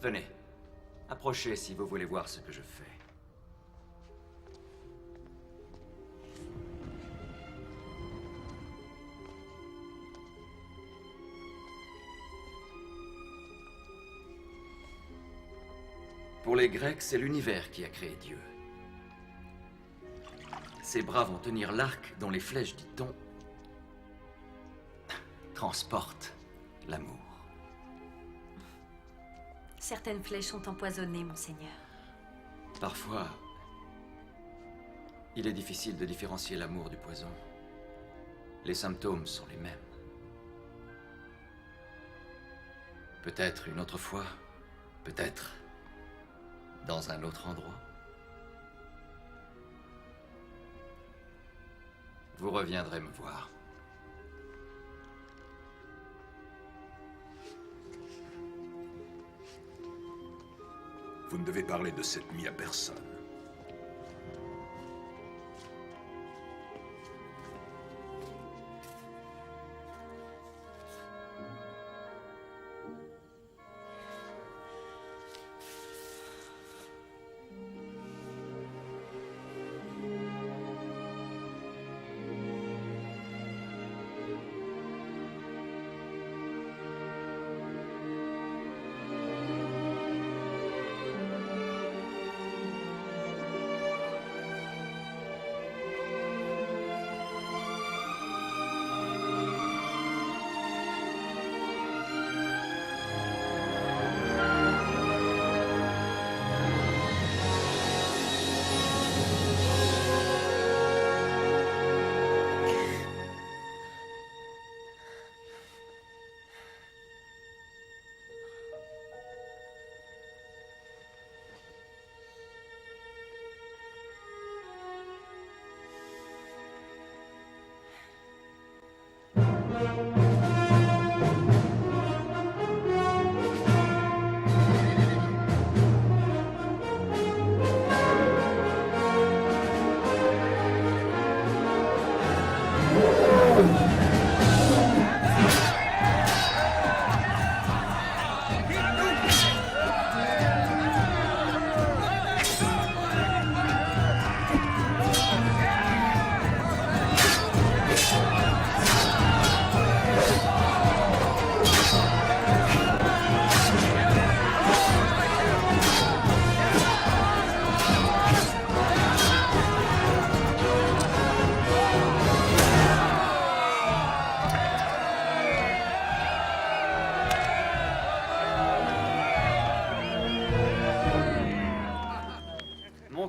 S13: Venez. Approchez si vous voulez voir ce que je fais. Pour les Grecs, c'est l'univers qui a créé Dieu. Ces bras vont tenir l'arc dont les flèches, dit-on, transportent l'amour.
S5: Certaines flèches sont empoisonnées, monseigneur.
S13: Parfois, il est difficile de différencier l'amour du poison. Les symptômes sont les mêmes. Peut-être une autre fois, peut-être dans un autre endroit. Vous reviendrez me voir.
S12: Vous ne devez parler de cette nuit à personne.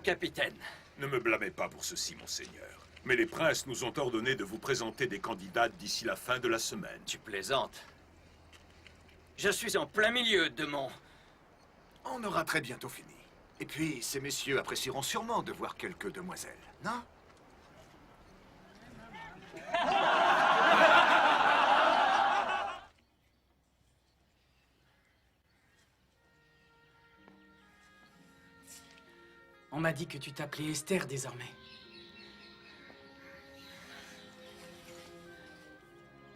S13: Capitaine.
S12: Ne me blâmez pas pour ceci, monseigneur. Mais les princes nous ont ordonné de vous présenter des candidats d'ici la fin de la semaine.
S13: Tu plaisantes. Je suis en plein milieu de mon...
S3: On aura très bientôt fini. Et puis, ces messieurs apprécieront sûrement de voir quelques demoiselles, non?
S6: On m'a dit que tu t'appelais Esther désormais.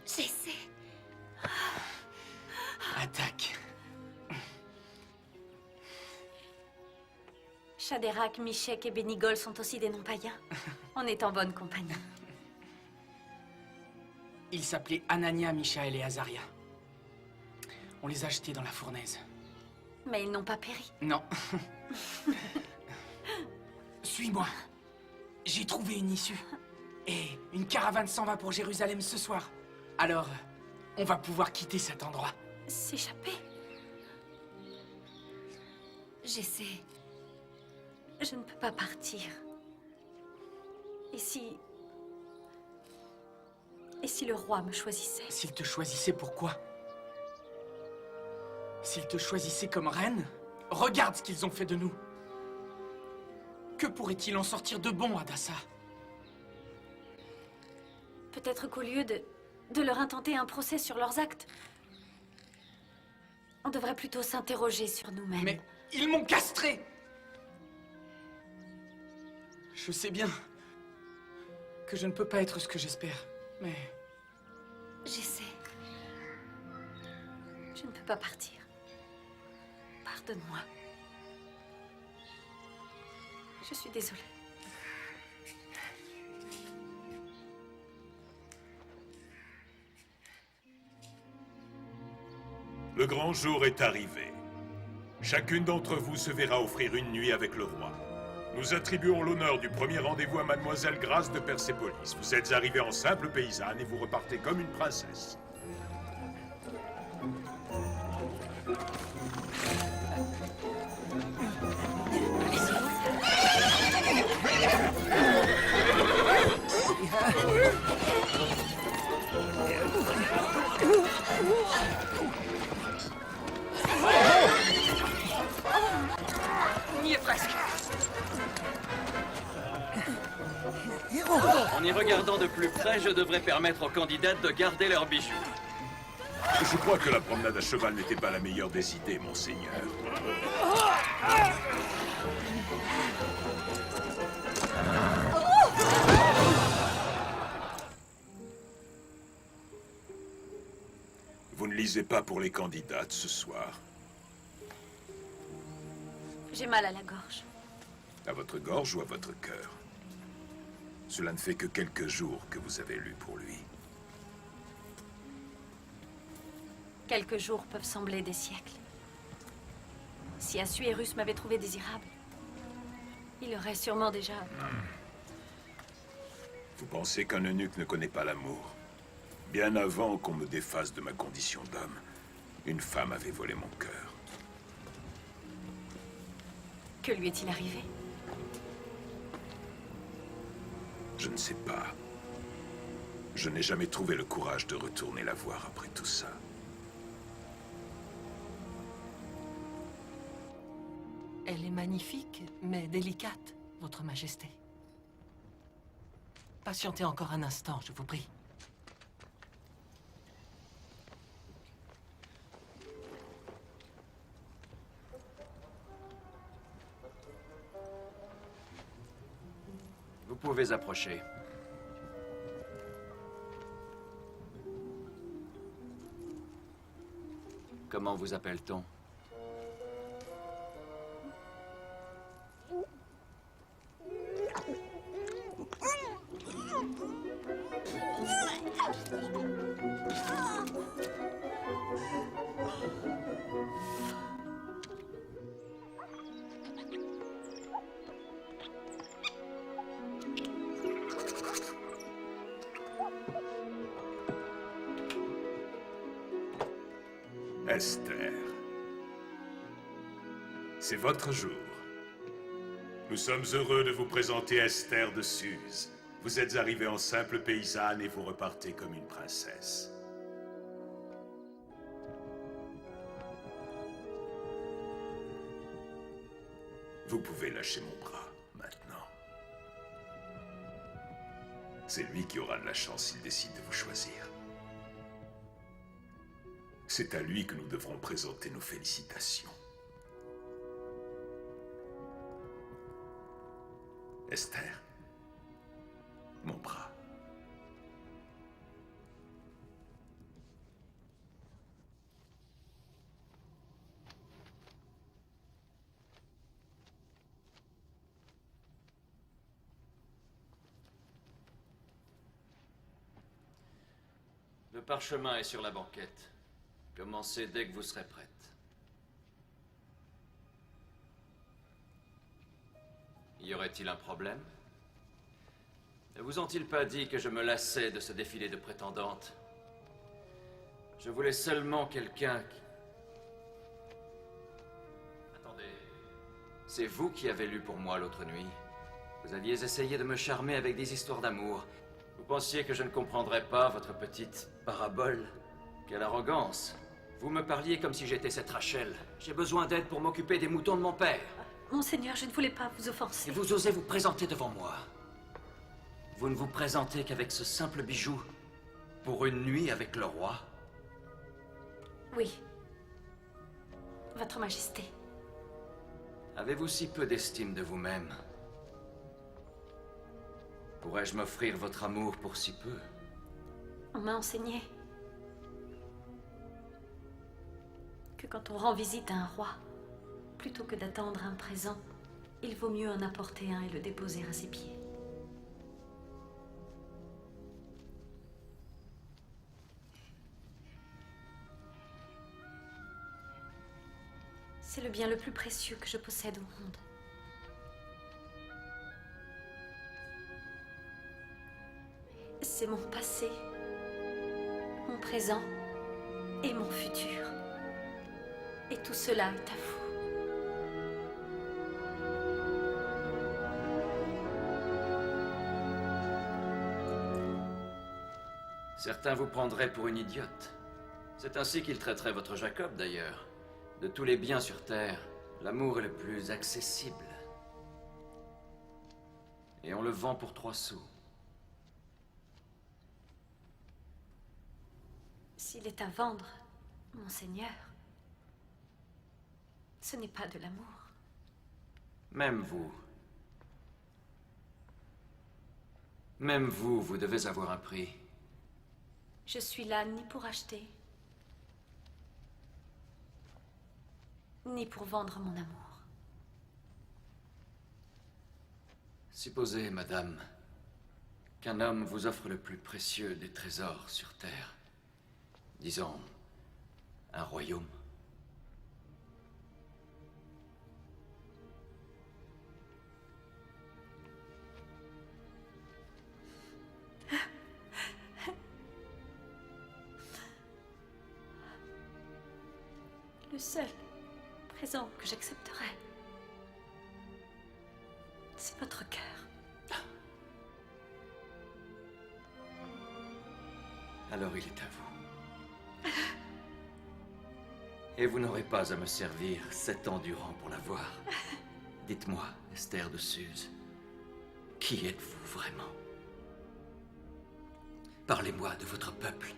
S9: J'essaie.
S6: Attaque.
S5: Shaderak, Mishek et Benigol sont aussi des noms païens. On est en bonne compagnie.
S6: Ils s'appelaient Anania, Mishaël et Azaria. On les a jetés dans la fournaise.
S5: Mais ils n'ont pas péri.
S6: Non. Suis-moi. J'ai trouvé une issue. Et une caravane s'en va pour Jérusalem ce soir. Alors, on va pouvoir quitter cet endroit.
S5: S'échapper? J'essaie. Je ne peux pas partir. Et si le roi me choisissait?
S6: S'il te choisissait, pourquoi? S'il te choisissait comme reine, regarde ce qu'ils ont fait de nous. Que pourrait-il en sortir de bon, Hadassa?
S5: Peut-être qu'au lieu de leur intenter un procès sur leurs actes, on devrait plutôt s'interroger sur nous-mêmes.
S6: Mais ils m'ont castré! Je sais bien que je ne peux pas être ce que j'espère, mais...
S5: J'essaie. Je ne peux pas partir. Pardonne-moi. Je suis désolée.
S12: Le grand jour est arrivé. Chacune d'entre vous se verra offrir une nuit avec le roi. Nous attribuons l'honneur du premier rendez-vous à Mademoiselle Grâce de Persépolis. Vous êtes arrivée en simple paysanne et vous repartez comme une princesse.
S6: On y est presque.
S13: En y regardant de plus près, je devrais permettre aux candidates de garder leurs bijoux.
S12: Je crois que la promenade à cheval n'était pas la meilleure des idées, monseigneur. Vous ne lisez pas pour les candidates ce soir?
S5: J'ai mal à la gorge.
S12: À votre gorge ou à votre cœur? Cela ne fait que quelques jours que vous avez lu pour lui.
S5: Quelques jours peuvent sembler des siècles. Si Assuérus m'avait trouvé désirable, il aurait sûrement déjà...
S12: Vous pensez qu'un eunuque ne connaît pas l'amour? Bien avant qu'on me défasse de ma condition d'homme, une femme avait volé mon cœur.
S5: Que lui est-il arrivé?
S12: Je ne sais pas. Je n'ai jamais trouvé le courage de retourner la voir après tout ça.
S18: Elle est magnifique, mais délicate, Votre Majesté. Patientez encore un instant, je vous prie.
S13: Vous pouvez approcher. Comment vous appelle-t-on?
S12: Esther. C'est votre jour. Nous sommes heureux de vous présenter Esther de Suse. Vous êtes arrivée en simple paysanne et vous repartez comme une princesse. Vous pouvez lâcher mon bras, maintenant. C'est lui qui aura de la chance s'il décide de vous choisir. C'est à lui que nous devrons présenter nos félicitations. Esther, mon bras.
S13: Le parchemin est sur la banquette. Commencez dès que vous serez prête. Y aurait-il un problème? Ne vous ont-ils pas dit que je me lassais de ce défilé de prétendantes? Je voulais seulement quelqu'un qui... Attendez. C'est vous qui avez lu pour moi l'autre nuit. Vous aviez essayé de me charmer avec des histoires d'amour. Vous pensiez que je ne comprendrais pas votre petite parabole? Quelle arrogance! Vous me parliez comme si j'étais cette Rachel. J'ai besoin d'aide pour m'occuper des moutons de mon père.
S5: Monseigneur, je ne voulais pas vous offenser.
S13: Et vous osez vous présenter devant moi. Vous ne vous présentez qu'avec ce simple bijou pour une nuit avec le roi?
S5: Oui. Votre Majesté.
S13: Avez-vous si peu d'estime de vous-même? Pourrais-je m'offrir votre amour pour si peu?
S5: On m'a enseigné que quand on rend visite à un roi, plutôt que d'attendre un présent, il vaut mieux en apporter un et le déposer à ses pieds. C'est le bien le plus précieux que je possède au monde. C'est mon passé, mon présent et mon futur. Et tout cela est à vous.
S13: Certains vous prendraient pour une idiote. C'est ainsi qu'ils traiteraient votre Jacob, d'ailleurs. De tous les biens sur Terre, l'amour est le plus accessible. Et on le vend pour 3 sous.
S5: S'il est à vendre, monseigneur, ce n'est pas de l'amour.
S13: Même vous, vous devez avoir un prix.
S5: Je suis là ni pour acheter, ni pour vendre mon amour.
S13: Supposez, madame, qu'un homme vous offre le plus précieux des trésors sur Terre. Disons, un royaume.
S5: Le seul présent que j'accepterai, c'est votre cœur.
S13: Alors il est à vous. Et vous n'aurez pas à me servir 7 ans durant pour l'avoir. Dites-moi, Esther de Suse, qui êtes-vous vraiment? Parlez-moi de votre peuple.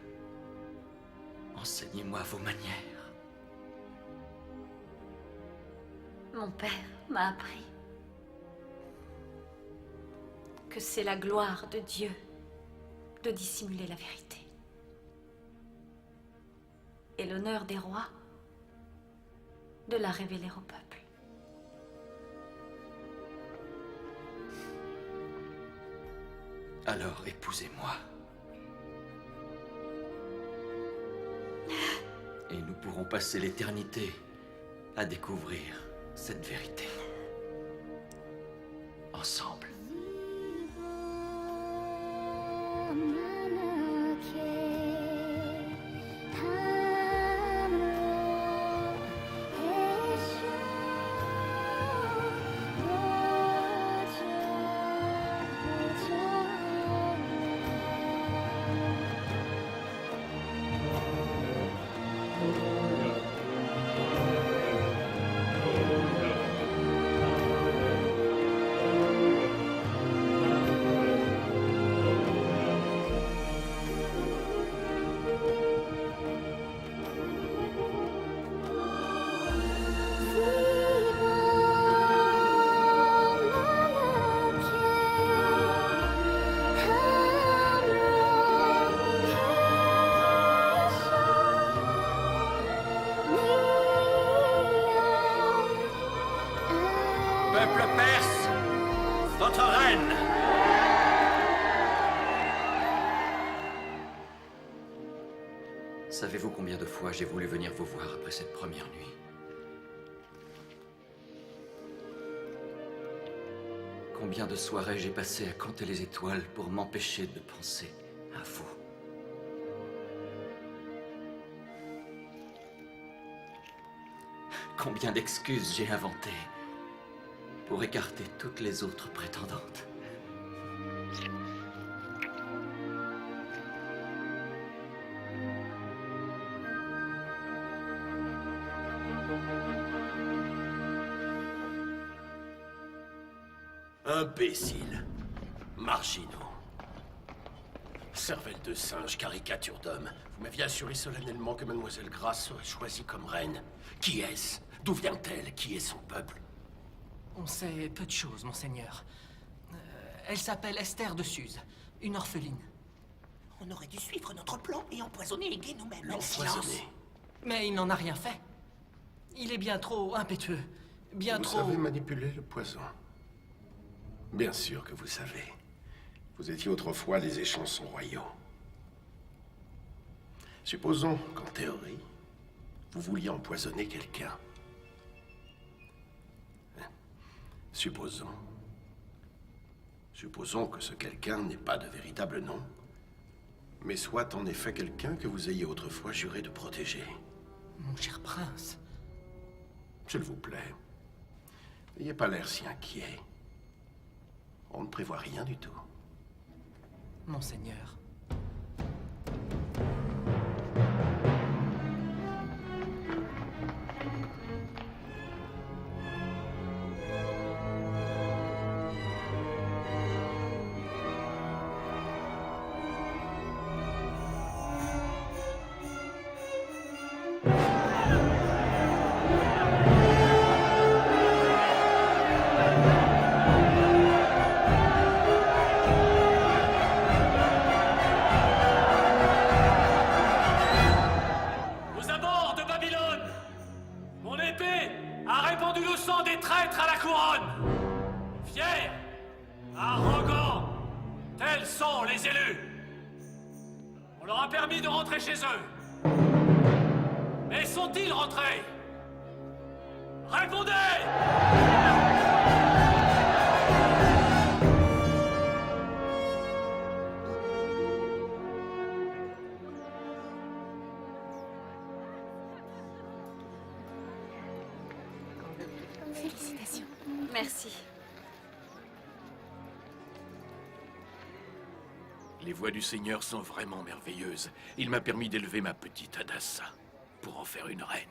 S13: Enseignez-moi vos manières.
S5: Mon père m'a appris que c'est la gloire de Dieu de dissimuler la vérité. Et l'honneur des rois de la révéler au peuple.
S13: Alors épousez-moi. Et nous pourrons passer l'éternité à découvrir cette vérité. Ensemble.
S18: Peuple perse, votre reine!
S13: Savez-vous combien de fois j'ai voulu venir vous voir après cette première nuit? Combien de soirées j'ai passé à compter les étoiles pour m'empêcher de penser à vous? Combien d'excuses j'ai inventées pour écarter toutes les autres prétendantes.
S7: Imbéciles. Marginaux. Cervelle de singe, caricature d'homme. Vous m'aviez assuré solennellement que Mademoiselle Grace serait choisie comme reine. Qui est-ce? D'où vient-elle? Qui est son peuple?
S18: On sait peu de choses, monseigneur. Elle s'appelle Esther de Suse, une orpheline.
S11: On aurait dû suivre notre plan et empoisonner les gays nous-mêmes.
S7: L'empoisonner?
S18: Mais il n'en a rien fait. Il est bien trop impétueux, bien
S7: vous
S18: trop...
S7: savez manipuler le poison. Bien sûr que vous savez. Vous étiez autrefois les échansons royaux. Supposons qu'en théorie, vous vouliez empoisonner quelqu'un. Supposons que ce quelqu'un n'ait pas de véritable nom, mais soit en effet quelqu'un que vous ayez autrefois juré de protéger.
S18: Mon cher prince...
S7: S'il vous plaît, n'ayez pas l'air si inquiet. On ne prévoit rien du tout.
S18: Monseigneur...
S4: sont les élus? On leur a permis de rentrer chez eux. Mais sont-ils rentrés? Répondez!
S5: Félicitations. Merci.
S1: Les voies du Seigneur sont vraiment merveilleuses. Il m'a permis d'élever ma petite Hadassah pour en faire une reine.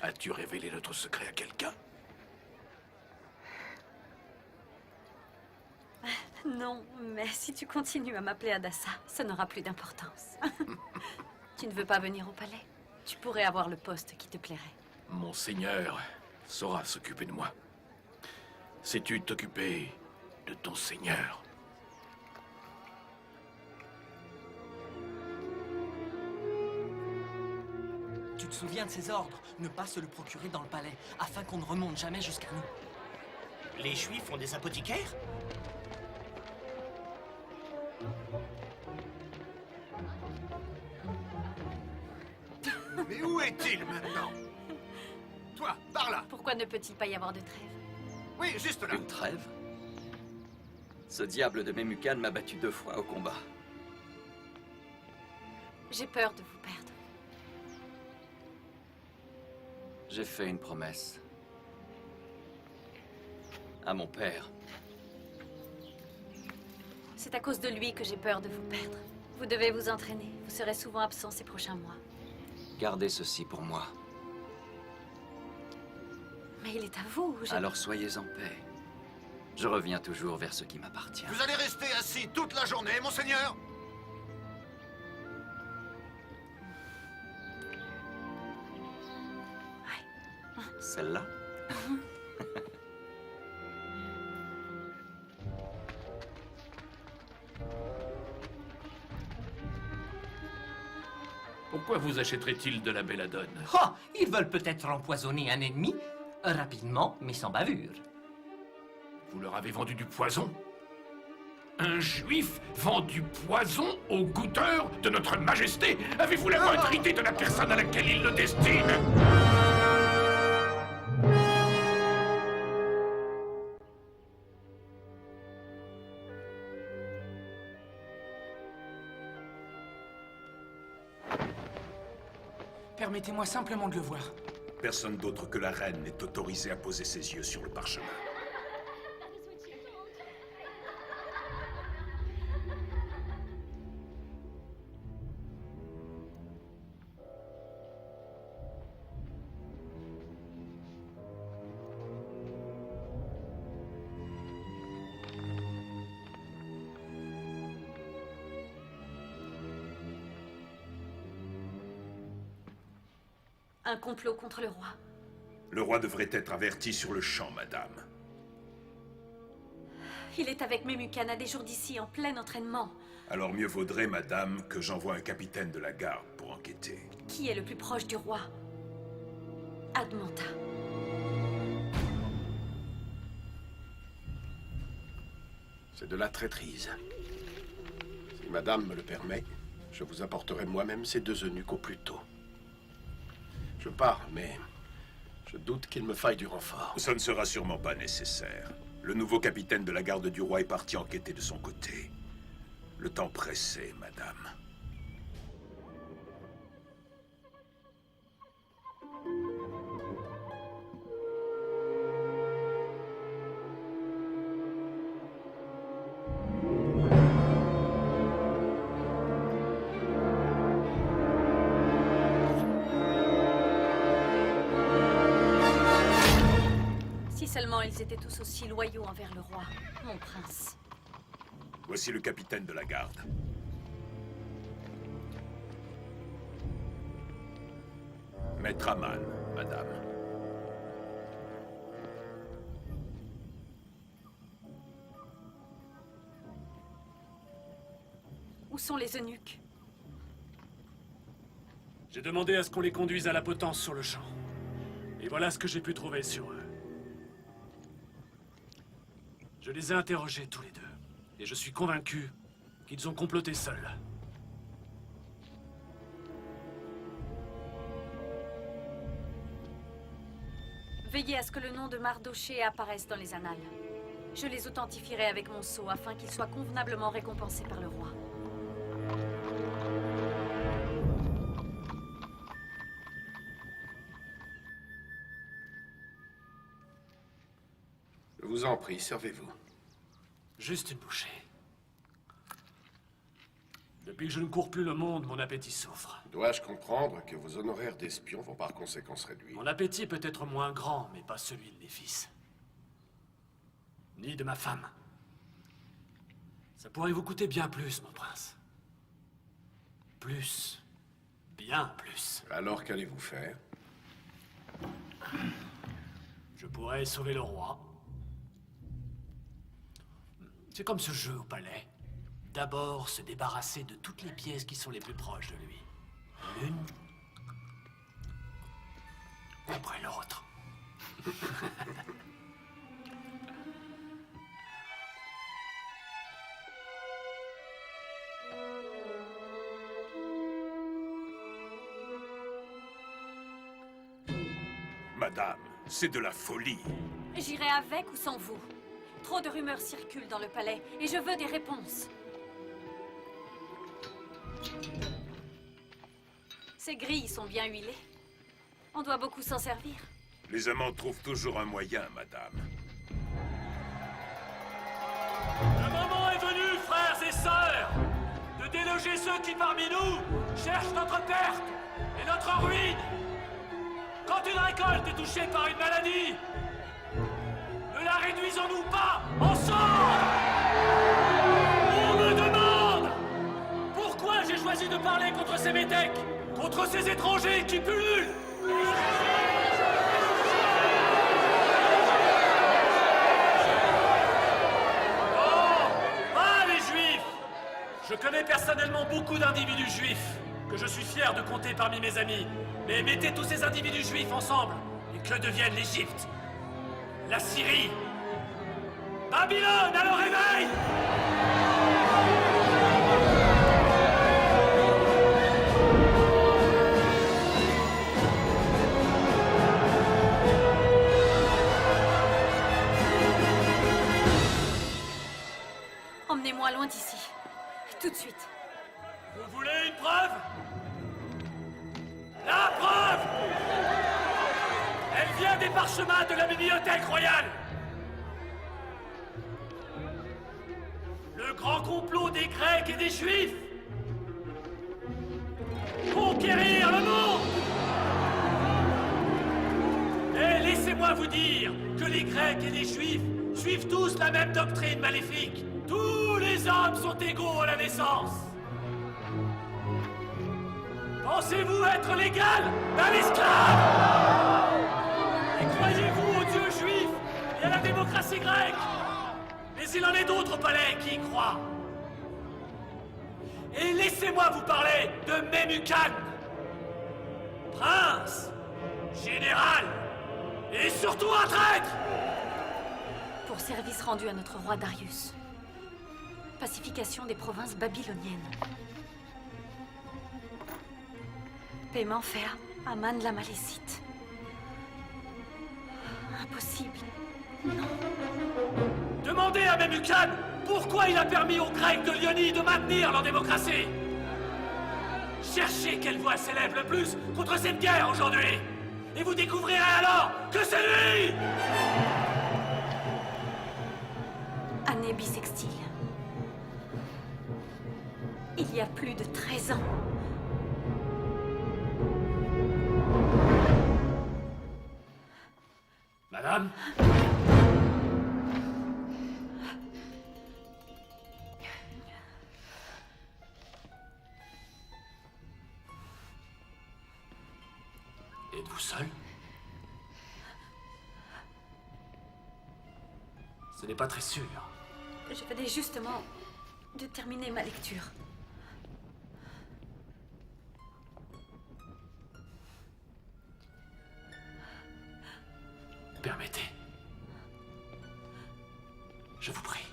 S1: As-tu révélé notre secret à quelqu'un?
S5: Non, mais si tu continues à m'appeler Hadassah, ça n'aura plus d'importance. Tu ne veux pas venir au palais? Tu pourrais avoir le poste qui te plairait.
S1: Mon Seigneur saura s'occuper de moi. Sais-tu t'occuper de ton Seigneur?
S18: Tu te souviens de ses ordres? Ne pas se le procurer dans le palais, afin qu'on ne remonte jamais jusqu'à nous.
S2: Les Juifs ont des apothicaires?
S3: Mais où est-il maintenant? Toi, par là!
S5: Pourquoi ne peut-il pas y avoir de trêve?
S3: Oui, juste là!
S13: Une trêve? Ce diable de Memucan m'a battu 2 fois au combat.
S5: J'ai peur de vous perdre.
S13: J'ai fait une promesse. À mon père.
S5: C'est à cause de lui que j'ai peur de vous perdre. Vous devez vous entraîner. Vous serez souvent absent ces prochains mois.
S13: Gardez ceci pour moi.
S5: Mais il est à vous.
S13: Alors soyez en paix. Je reviens toujours vers ce qui m'appartient.
S3: Vous allez rester assis toute la journée, monseigneur?
S13: Celle-là?
S1: Pourquoi vous achèterait-il de la belladone?
S18: Oh, ils veulent peut-être empoisonner un ennemi, rapidement, mais sans bavure.
S1: Vous leur avez vendu du poison? Un juif vend du poison au goûteur de notre majesté? Avez-vous la moindre idée de la personne à laquelle il le destine?
S6: Permettez-moi simplement de le voir.
S12: Personne d'autre que la reine n'est autorisé à poser ses yeux sur le parchemin.
S5: Un complot contre le roi.
S12: Le roi devrait être averti sur le champ, madame.
S5: Il est avec Memucan à des jours d'ici, en plein entraînement.
S12: Alors mieux vaudrait, madame, que j'envoie un capitaine de la garde pour enquêter.
S5: Qui est le plus proche du roi? Admanta.
S7: C'est de la traîtrise. Si madame me le permet, je vous apporterai moi-même ces 2 eunuques au plus tôt. Je pars, mais je doute qu'il me faille du renfort.
S12: Ça ne sera sûrement pas nécessaire. Le nouveau capitaine de la garde du roi est parti enquêter de son côté. Le temps pressait, madame.
S5: Si seulement ils étaient tous aussi loyaux envers le roi, mon prince.
S12: Voici le capitaine de la garde. Maître Aman, madame.
S5: Où sont les eunuques?
S4: J'ai demandé à ce qu'on les conduise à la potence sur le champ. Et voilà ce que j'ai pu trouver sur eux. Je les ai interrogés tous les 2. Et je suis convaincu qu'ils ont comploté seuls.
S5: Veillez à ce que le nom de Mardoché apparaisse dans les annales. Je les authentifierai avec mon sceau afin qu'ils soient convenablement récompensés par le roi.
S7: Je vous en prie, servez-vous.
S4: Juste une bouchée. Depuis que je ne cours plus le monde, mon appétit souffre.
S7: Dois-je comprendre que vos honoraires d'espion vont par conséquent se réduire?
S4: Mon appétit peut être moins grand, mais pas celui de mes fils. Ni de ma femme. Ça pourrait vous coûter bien plus, mon prince. Plus. Bien plus.
S7: Alors qu'allez-vous faire?
S4: Je pourrais sauver le roi. C'est comme ce jeu au palais. D'abord, se débarrasser de toutes les pièces qui sont les plus proches de lui. L'une après l'autre.
S12: Madame, c'est de la folie.
S5: J'irai avec ou sans vous. Trop de rumeurs circulent dans le palais et je veux des réponses. Ces grilles sont bien huilées. On doit beaucoup s'en servir.
S12: Les amants trouvent toujours un moyen, madame.
S4: Le moment est venu, frères et sœurs, de déloger ceux qui parmi nous cherchent notre perte et notre ruine. Quand une récolte est touchée par une maladie, ne la réduisons-nous pas ensemble? On me demande pourquoi j'ai choisi de parler contre ces métèques, contre ces étrangers qui pullulent. Je connais personnellement beaucoup d'individus juifs, que je suis fier de compter parmi mes amis. Mais mettez tous ces individus juifs ensemble, et que devienne l'Égypte? La Syrie? Babylone à leur réveil!
S5: Emmenez-moi loin d'ici. Tout de suite.
S4: Vous voulez une preuve? La preuve! Elle vient des parchemins de la bibliothèque royale. Le grand complot des Grecs et des Juifs. Conquérir le monde! Et laissez-moi vous dire que les Grecs et les Juifs suivent tous la même doctrine maléfique. Tous les hommes sont égaux à la naissance. Pensez-vous être l'égal d'un esclave? Et croyez-vous aux dieux juifs et à la démocratie grecque? Mais il en est d'autres au palais qui y croient. Et laissez-moi vous parler de Memucan, prince, général et surtout un traître.
S5: Pour service rendu à notre roi Darius. Pacification des provinces babyloniennes. Paiement fait à Aman la Malécite. Impossible. Non.
S4: Demandez à Memucan pourquoi il a permis aux Grecs de Lyonie de maintenir leur démocratie. Cherchez quelle voix s'élève le plus contre cette guerre aujourd'hui. Et vous découvrirez alors que c'est lui!
S5: Année bissextile. Il y a plus de 13 ans.
S4: Madame? Êtes-vous seul? Ce n'est pas très sûr.
S5: Je venais justement de terminer ma lecture.
S4: Permettez. Je vous prie.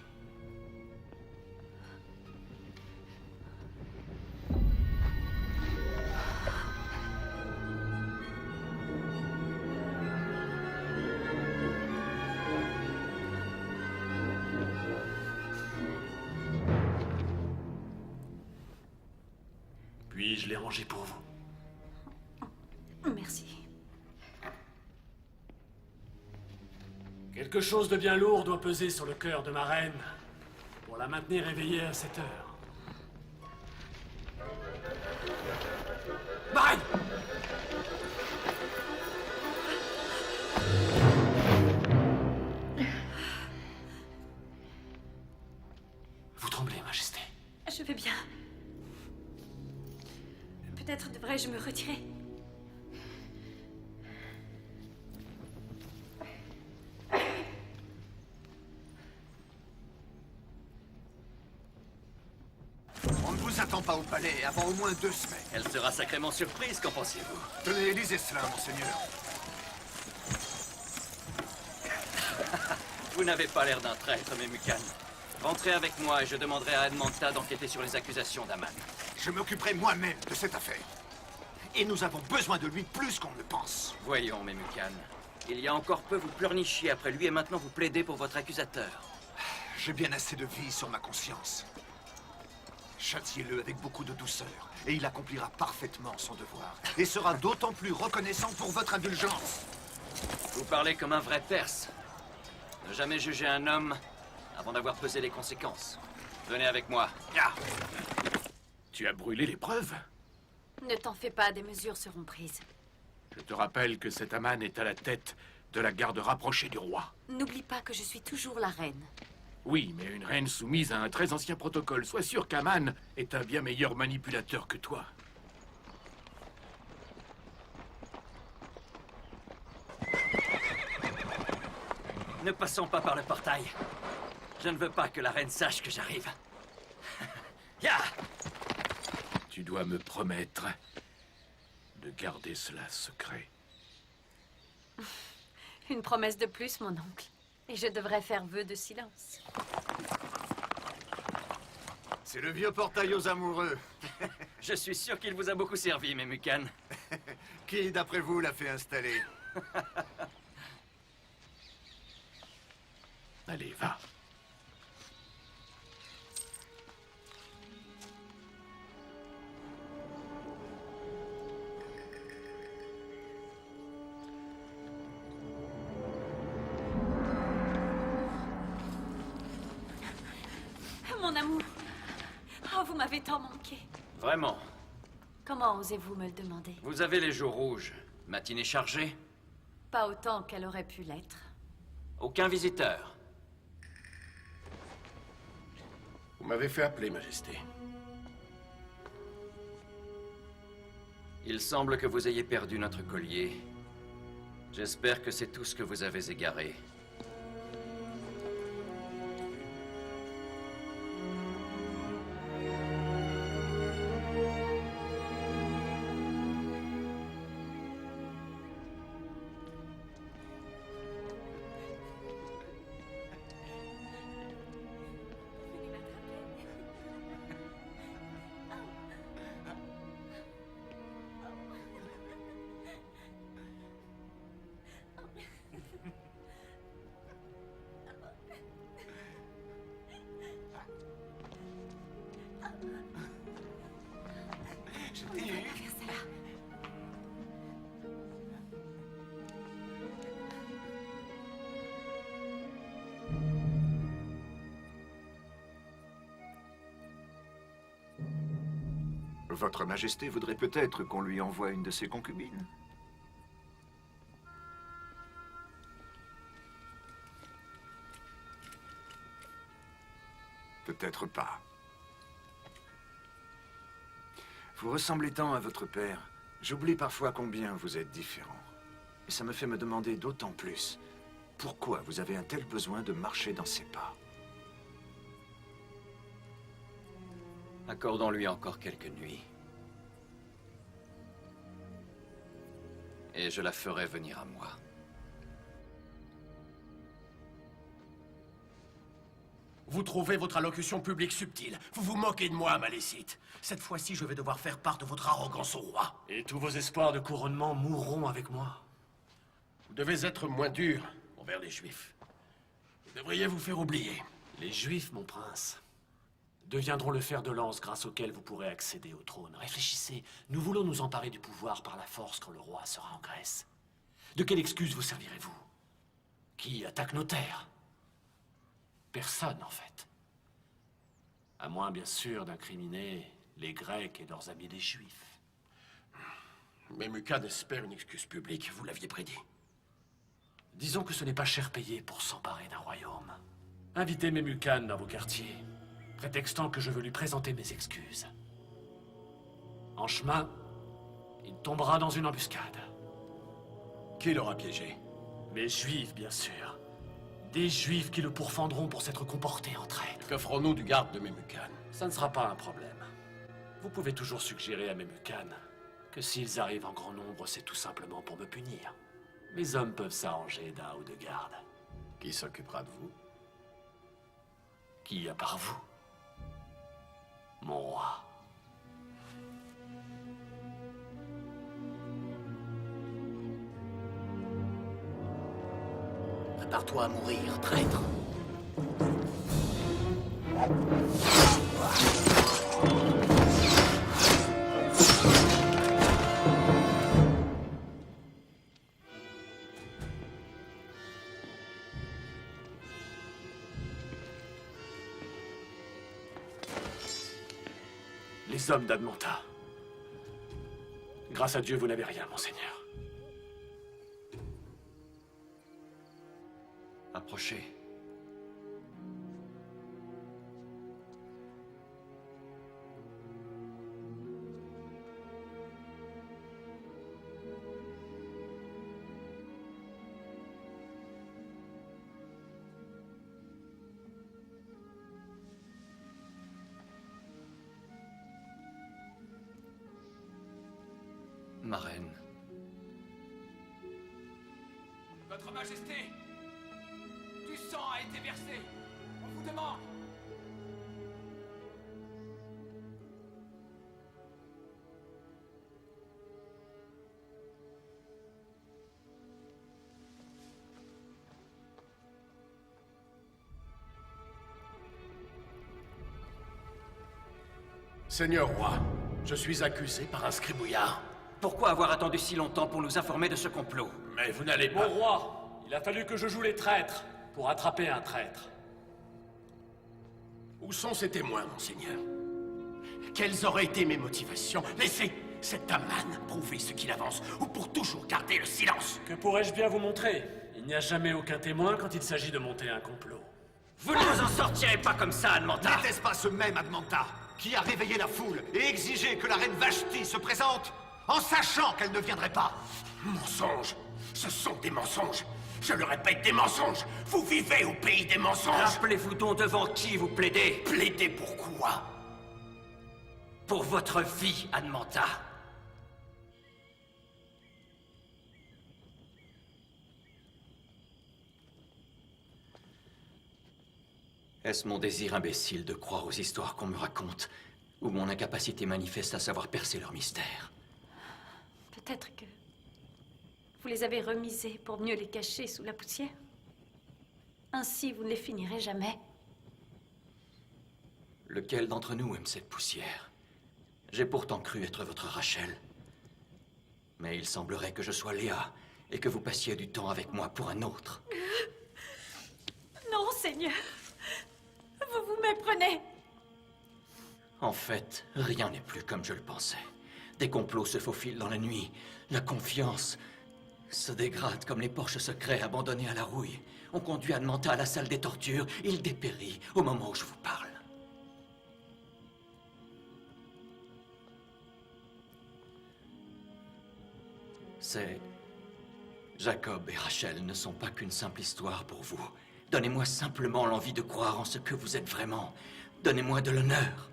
S4: Oui, je l'ai rangé pour vous.
S5: Merci.
S4: Quelque chose de bien lourd doit peser sur le cœur de ma reine pour la maintenir éveillée à cette heure. Ma reine! Vous tremblez, Majesté.
S5: Je vais bien. Peut-être devrais-je me retirer.
S3: On ne vous attend pas au palais avant au moins 2 semaines.
S13: Elle sera sacrément surprise, qu'en pensez-vous?
S3: Tenez, lisez cela, monseigneur.
S13: Vous n'avez pas l'air d'un traître, Memucan. Rentrez avec moi et je demanderai à Admantha d'enquêter sur les accusations d'Aman.
S3: Je m'occuperai moi-même de cette affaire. Et nous avons besoin de lui plus qu'on ne le pense.
S13: Voyons, Memucan. Il y a encore peu, vous pleurnichiez après lui et maintenant vous plaidez pour votre accusateur.
S3: J'ai bien assez de vie sur ma conscience. Châtiez-le avec beaucoup de douceur, et il accomplira parfaitement son devoir, et sera d'autant plus reconnaissant pour votre indulgence.
S13: Vous parlez comme un vrai Perse. Ne jamais juger un homme avant d'avoir pesé les conséquences. Venez avec moi.
S1: Ah. Tu as brûlé les preuves?
S5: Ne t'en fais pas, des mesures seront prises.
S1: Je te rappelle que cet Aman est à la tête de la garde rapprochée du roi.
S5: N'oublie pas que je suis toujours la reine.
S1: Oui, mais une reine soumise à un très ancien protocole. Sois sûr qu'Aman est un bien meilleur manipulateur que toi.
S13: Ne passons pas par le portail. Je ne veux pas que la reine sache que j'arrive. Ya!
S1: Tu dois me promettre de garder cela secret.
S5: Une promesse de plus, mon oncle. Et je devrais faire vœu de silence.
S3: C'est le vieux portail aux amoureux.
S13: Je suis sûr qu'il vous a beaucoup servi, Memucan.
S3: Qui, d'après vous, l'a fait installer?
S1: Allez, va.
S5: Mon amour. Oh, vous m'avez tant manqué.
S13: Vraiment.
S5: Comment osez-vous me le demander?
S13: Vous avez les jours rouges. Matinée chargée?
S5: Pas autant qu'elle aurait pu l'être.
S13: Aucun visiteur.
S7: Vous m'avez fait appeler, Majesté.
S13: Il semble que vous ayez perdu notre collier. J'espère que c'est tout ce que vous avez égaré.
S16: Votre Majesté voudrait peut-être qu'on lui envoie une de ses concubines. Peut-être pas. Vous ressemblez tant à votre père. J'oublie parfois combien vous êtes différents. Et ça me fait me demander d'autant plus pourquoi vous avez un tel besoin de marcher dans ses pas.
S13: Accordons-lui encore quelques nuits. Et je la ferai venir à moi.
S11: Vous trouvez votre allocution publique subtile. Vous vous moquez de moi, Malécite. Cette fois-ci, je vais devoir faire part de votre arrogance au roi.
S4: Et tous vos espoirs de couronnement mourront avec moi.
S11: Vous devez être moins dur envers les Juifs. Vous devriez vous faire oublier.
S4: Les Juifs, mon prince, deviendront le fer de lance grâce auquel vous pourrez accéder au trône. Réfléchissez, nous voulons nous emparer du pouvoir par la force quand le roi sera en Grèce. De quelle excuse vous servirez-vous? Qui attaque nos terres? Personne, en fait. À moins, bien sûr, d'incriminer les Grecs et leurs amis les Juifs.
S7: Memucan espère une excuse publique, vous l'aviez prédit.
S4: Disons que ce n'est pas cher payé pour s'emparer d'un royaume. Invitez Memucan dans vos quartiers, prétextant que je veux lui présenter mes excuses. En chemin, il tombera dans une embuscade.
S7: Qui l'aura piégé?
S4: Les Juifs, bien sûr. Des Juifs qui le pourfendront pour s'être comporté en traître.
S7: Que ferons-nous du garde de Memucan?
S4: Ça ne sera pas un problème. Vous pouvez toujours suggérer à Memucan que s'ils arrivent en grand nombre, c'est tout simplement pour me punir. Mes hommes peuvent s'arranger d'un ou deux gardes.
S7: Qui s'occupera de vous?
S4: Qui, à part vous? Mon roi.
S8: Prépare-toi à mourir, traître.
S4: Les hommes d'Admanta. Grâce à Dieu, vous n'avez rien, monseigneur.
S13: Approchez. Ma reine.
S10: Votre Majesté, du sang a été versé. On vous demande.
S7: Seigneur roi, je suis accusé par un scribouillard.
S13: Pourquoi avoir attendu si longtemps pour nous informer de ce complot?
S7: Mais vous n'allez pas...
S4: Mon roi, il a fallu que je joue les traîtres pour attraper un traître.
S7: Où sont ces témoins, monseigneur? Quelles auraient été mes motivations? Laissez cet Aman prouver ce qu'il avance, ou pour toujours garder le silence.
S4: Que pourrais-je bien vous montrer? Il n'y a jamais aucun témoin quand il s'agit de monter un complot.
S13: Vous ne vous en sortirez pas comme ça, Admanta!
S3: N'était-ce pas ce même Admanta qui a réveillé la foule et exigé que la reine Vashti se présente en sachant qu'elle ne viendrait pas?
S7: Mensonges! Ce sont des mensonges! Je le répète, des mensonges! Vous vivez au pays des mensonges!
S13: Rappelez-vous donc devant qui vous plaidez.
S7: Plaidez pourquoi?
S13: Pour votre vie, Admanta. Est-ce mon désir imbécile de croire aux histoires qu'on me raconte, ou mon incapacité manifeste à savoir percer leur mystère?
S5: Peut-être que vous les avez remisés pour mieux les cacher sous la poussière. Ainsi, vous ne les finirez jamais.
S13: Lequel d'entre nous aime cette poussière? J'ai pourtant cru être votre Rachel. Mais il semblerait que je sois Léa, et que vous passiez du temps avec moi pour un autre.
S5: Non, Seigneur. Vous vous méprenez.
S13: En fait, rien n'est plus comme je le pensais. Des complots se faufilent dans la nuit. La confiance se dégrade comme les porches secrets abandonnés à la rouille. On conduit Admanta à la salle des tortures. Il dépérit au moment où je vous parle. C'est... Jacob et Rachel ne sont pas qu'une simple histoire pour vous. Donnez-moi simplement l'envie de croire en ce que vous êtes vraiment. Donnez-moi de l'honneur.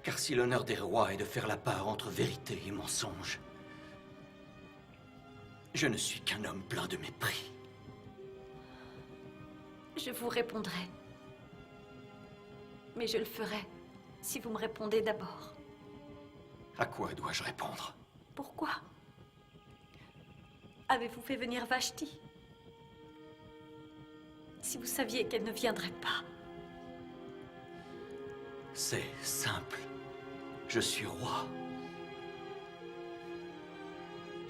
S13: Car si l'honneur des rois est de faire la part entre vérité et mensonge, je ne suis qu'un homme plein de mépris.
S5: Je vous répondrai. Mais je le ferai si vous me répondez d'abord.
S13: À quoi dois-je répondre?
S5: Pourquoi avez-vous fait venir Vashti? Si vous saviez qu'elle ne viendrait pas.
S13: C'est simple. Je suis roi.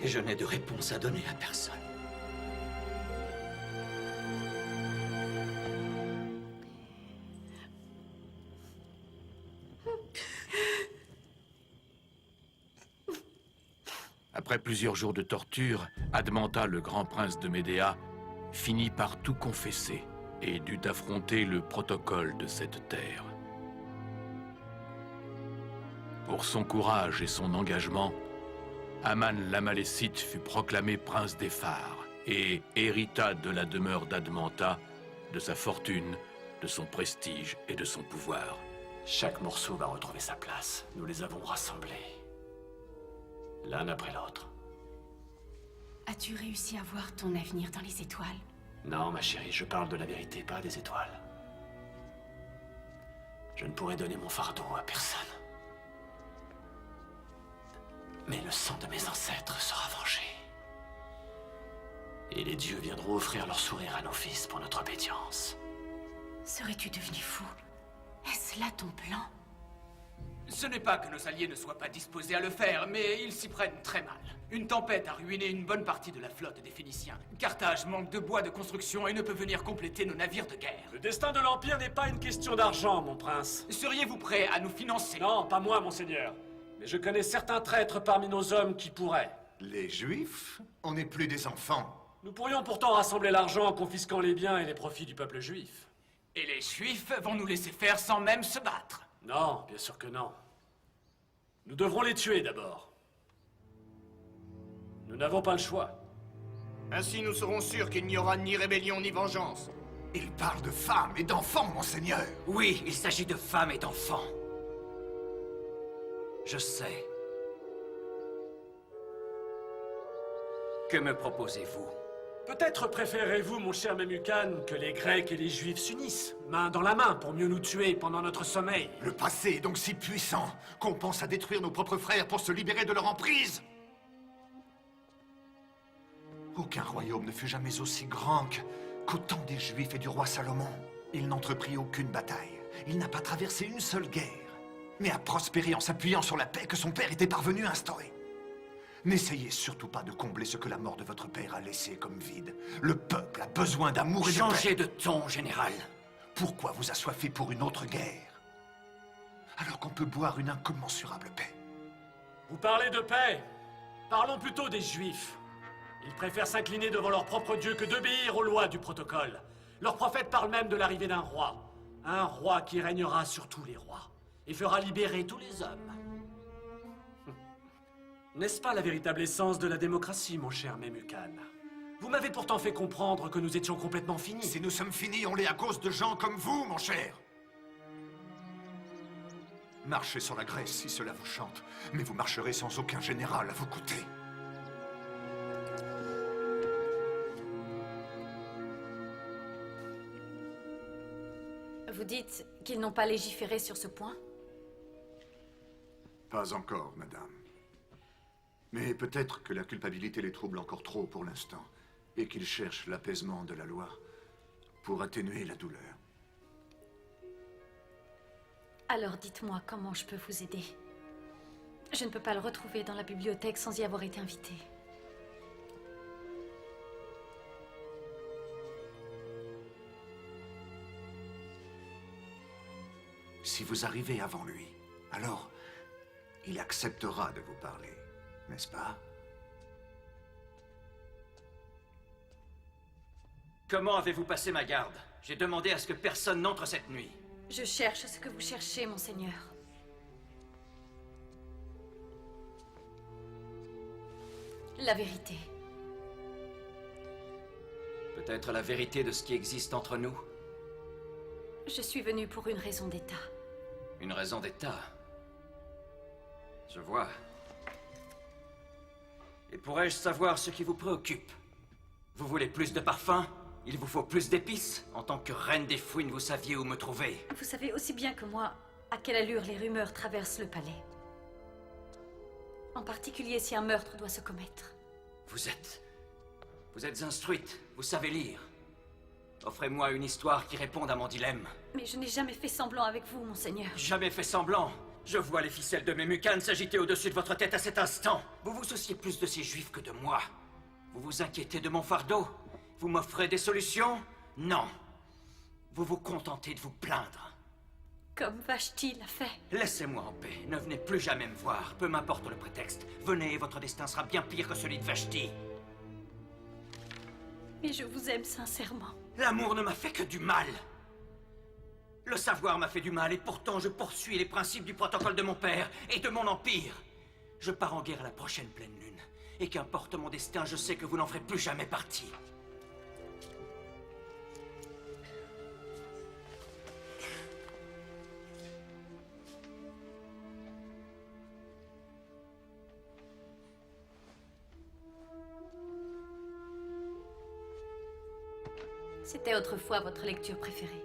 S13: Et je n'ai de réponse à donner à personne.
S1: Après plusieurs jours de torture, Admanta, le grand prince de Médéa, finit par tout confesser et dut affronter le protocole de cette terre. Pour son courage et son engagement, Aman l'Amalécite fut proclamé prince des Phares et hérita de la demeure d'Admanta, de sa fortune, de son prestige et de son pouvoir.
S4: Chaque morceau va retrouver sa place. Nous les avons rassemblés. L'un après l'autre.
S14: As-tu réussi à voir ton avenir dans les étoiles?
S4: Non, ma chérie, je parle de la vérité, pas des étoiles. Je ne pourrai donner mon fardeau à personne. Mais le sang de mes ancêtres sera vengé. Et les dieux viendront offrir leur sourire à nos fils pour notre obédience.
S14: Serais-tu devenu fou? Est-ce là ton plan?
S15: Ce n'est pas que nos alliés ne soient pas disposés à le faire, mais ils s'y prennent très mal. Une tempête a ruiné une bonne partie de la flotte des Phéniciens. Carthage manque de bois de construction et ne peut venir compléter nos navires de guerre.
S4: Le destin de l'Empire n'est pas une question d'argent, mon prince.
S15: Seriez-vous prêt à nous financer?
S4: Non, pas moi, monseigneur. Mais je connais certains traîtres parmi nos hommes qui pourraient.
S3: Les Juifs? On n'est plus des enfants.
S4: Nous pourrions pourtant rassembler l'argent en confisquant les biens et les profits du peuple juif.
S15: Et les Juifs vont nous laisser faire sans même se battre?
S4: Non, bien sûr que non. Nous devrons les tuer d'abord. Nous n'avons pas le choix.
S2: Ainsi nous serons sûrs qu'il n'y aura ni rébellion ni vengeance.
S3: Il parle de femmes et d'enfants, monseigneur.
S13: Oui, il s'agit de femmes et d'enfants. Je sais. Que me proposez-vous?
S4: Peut-être préférez-vous, mon cher Memucan, que les Grecs et les Juifs s'unissent, main dans la main, pour mieux nous tuer pendant notre sommeil.
S3: Le passé est donc si puissant qu'on pense à détruire nos propres frères pour se libérer de leur emprise. Aucun royaume ne fut jamais aussi grand qu'au temps des Juifs et du roi Salomon. Il n'entreprit aucune bataille. Il n'a pas traversé une seule guerre, mais a prospéré en s'appuyant sur la paix que son père était parvenu à instaurer. N'essayez surtout pas de combler ce que la mort de votre père a laissé comme vide. Le peuple a besoin d'amour et de paix.
S13: Changez de ton, général.
S3: Pourquoi vous assoiffer pour une autre guerre, alors qu'on peut boire une incommensurable paix?
S4: Vous parlez de paix. Parlons plutôt des Juifs. Ils préfèrent s'incliner devant leur propre Dieu que d'obéir aux lois du protocole. Leur prophète parle même de l'arrivée d'un roi. Un roi qui régnera sur tous les rois et fera libérer tous les hommes. N'est-ce pas la véritable essence de la démocratie, mon cher Memucan? Vous m'avez pourtant fait comprendre que nous étions complètement finis.
S3: Si nous sommes finis, on l'est à cause de gens comme vous, mon cher. Marchez sur la Grèce si cela vous chante, mais vous marcherez sans aucun général à vos côtés.
S5: Vous dites qu'ils n'ont pas légiféré sur ce point?
S3: Pas encore, madame. Mais peut-être que la culpabilité les trouble encore trop pour l'instant, et qu'ils cherchent l'apaisement de la loi pour atténuer la douleur.
S5: Alors dites-moi comment je peux vous aider. Je ne peux pas le retrouver dans la bibliothèque sans y avoir été invité.
S3: Si vous arrivez avant lui, alors il acceptera de vous parler, n'est-ce pas?
S13: Comment avez-vous passé ma garde? J'ai demandé à ce que personne n'entre cette nuit.
S5: Je cherche ce que vous cherchez, monseigneur. La vérité.
S13: Peut-être la vérité de ce qui existe entre nous?
S5: Je suis venue pour une raison d'État.
S13: Une raison d'État? Je vois. Et pourrais-je savoir ce qui vous préoccupe? Vous voulez plus de parfum? Il vous faut plus d'épices? En tant que reine des fouines, vous saviez où me trouver.
S5: Vous savez aussi bien que moi à quelle allure les rumeurs traversent le palais. En particulier si un meurtre doit se commettre.
S13: Vous êtes instruite, vous savez lire. Offrez-moi une histoire qui réponde à mon dilemme.
S5: Mais je n'ai jamais fait semblant avec vous, monseigneur.
S13: Jamais fait semblant. Je vois les ficelles de mes mucanes s'agiter au-dessus de votre tête à cet instant. Vous vous souciez plus de ces juifs que de moi. Vous vous inquiétez de mon fardeau. Vous m'offrez des solutions? Non. Vous vous contentez de vous plaindre.
S5: Comme Vashti l'a fait.
S13: Laissez-moi en paix. Ne venez plus jamais me voir. Peu m'importe le prétexte. Venez et votre destin sera bien pire que celui de Vashti.
S5: Mais je vous aime sincèrement.
S13: L'amour ne m'a fait que du mal. Le savoir m'a fait du mal et pourtant je poursuis les principes du protocole de mon père et de mon empire. Je pars en guerre à la prochaine pleine lune. Et qu'importe mon destin, je sais que vous n'en ferez plus jamais partie.
S5: C'était autrefois votre lecture préférée.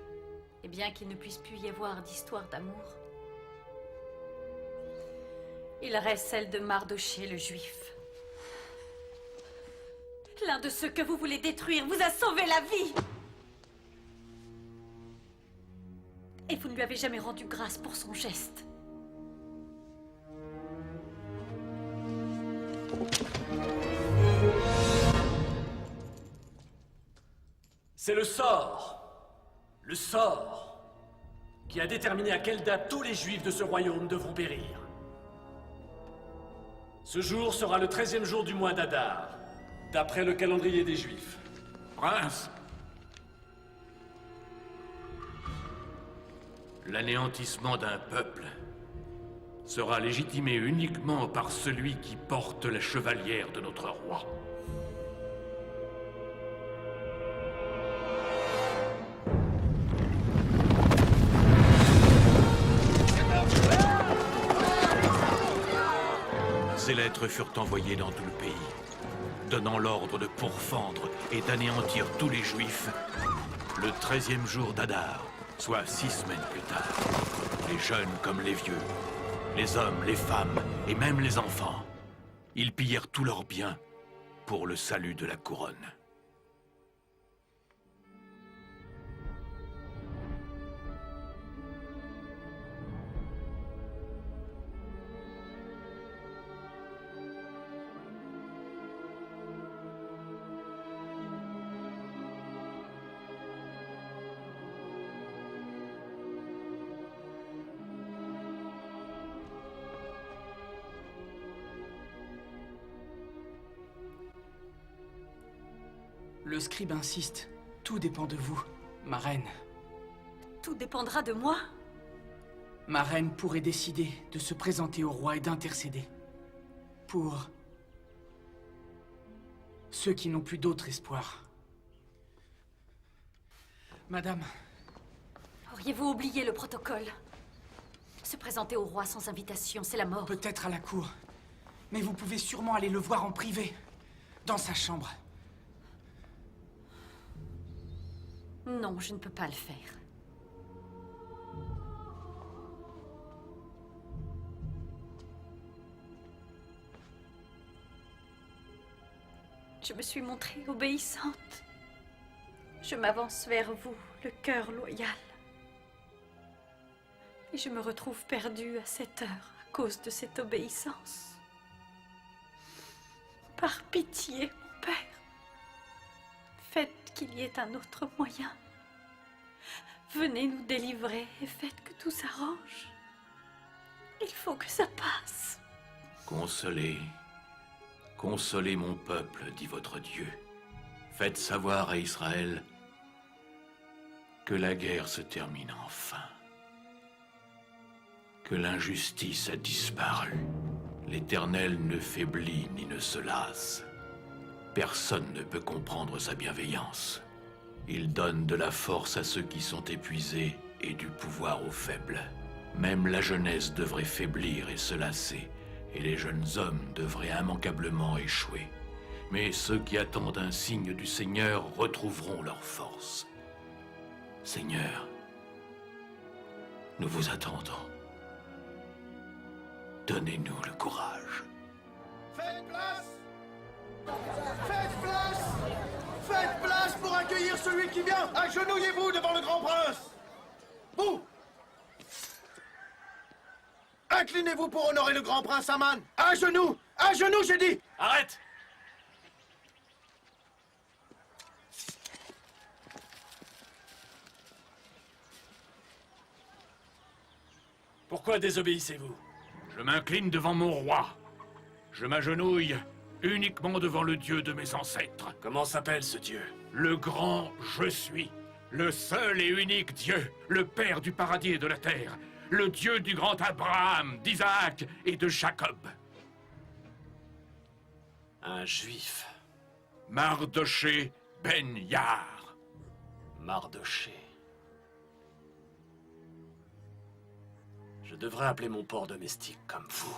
S5: Et bien qu'il ne puisse plus y avoir d'histoire d'amour, il reste celle de Mardochée le Juif. L'un de ceux que vous voulez détruire vous a sauvé la vie. Et vous ne lui avez jamais rendu grâce pour son geste.
S4: C'est le sort qui a déterminé à quelle date tous les Juifs de ce royaume devront périr. Ce jour sera le 13e jour du mois d'Adar, d'après le calendrier des Juifs.
S1: Prince, l'anéantissement d'un peuple sera légitimé uniquement par celui qui porte la chevalière de notre roi. Ces lettres furent envoyées dans tout le pays, donnant l'ordre de pourfendre et d'anéantir tous les Juifs le 13e jour d'Adar, soit 6 semaines plus tard. Les jeunes comme les vieux, les hommes, les femmes et même les enfants. Ils pillèrent tous leurs biens pour le salut de la couronne.
S6: Le scribe insiste. Tout dépend de vous, ma reine.
S5: Tout dépendra de moi.
S6: Ma reine pourrait décider de se présenter au roi et d'intercéder. Pour ceux qui n'ont plus d'autre espoir. Madame.
S5: Auriez-vous oublié le protocole? Se présenter au roi sans invitation, c'est la mort.
S6: Peut-être à la cour. Mais vous pouvez sûrement aller le voir en privé. Dans sa chambre.
S5: Non, je ne peux pas le faire. Je me suis montrée obéissante. Je m'avance vers vous, le cœur loyal. Et je me retrouve perdue à cette heure à cause de cette obéissance. Par pitié, mon père. Faites qu'il y ait un autre moyen. Venez nous délivrer et faites que tout s'arrange. Il faut que ça passe.
S1: Consolez, consolez mon peuple, dit votre Dieu. Faites savoir à Israël que la guerre se termine enfin. Que l'injustice a disparu. L'Éternel ne faiblit ni ne se lasse. Personne ne peut comprendre sa bienveillance. Il donne de la force à ceux qui sont épuisés et du pouvoir aux faibles. Même la jeunesse devrait faiblir et se lasser, et les jeunes hommes devraient immanquablement échouer. Mais ceux qui attendent un signe du Seigneur retrouveront leur force. Seigneur, nous vous attendons. Donnez-nous le courage.
S11: Faites place! Faites place! Faites place pour accueillir
S8: celui qui vient! Agenouillez-vous devant le grand prince! Vous! Inclinez-vous pour honorer le grand prince Aman! À genoux! À genoux, j'ai dit!
S4: Arrête! Pourquoi désobéissez-vous?
S1: Je m'incline devant mon roi. Je m'agenouille uniquement devant le Dieu de mes ancêtres.
S4: Comment s'appelle ce Dieu?
S1: Le grand Je suis. Le seul et unique Dieu, le Père du paradis et de la terre. Le Dieu du grand Abraham, d'Isaac et de Jacob.
S4: Un juif.
S1: Mardoché Ben Yar.
S4: Mardoché. Je devrais appeler mon porc domestique comme vous.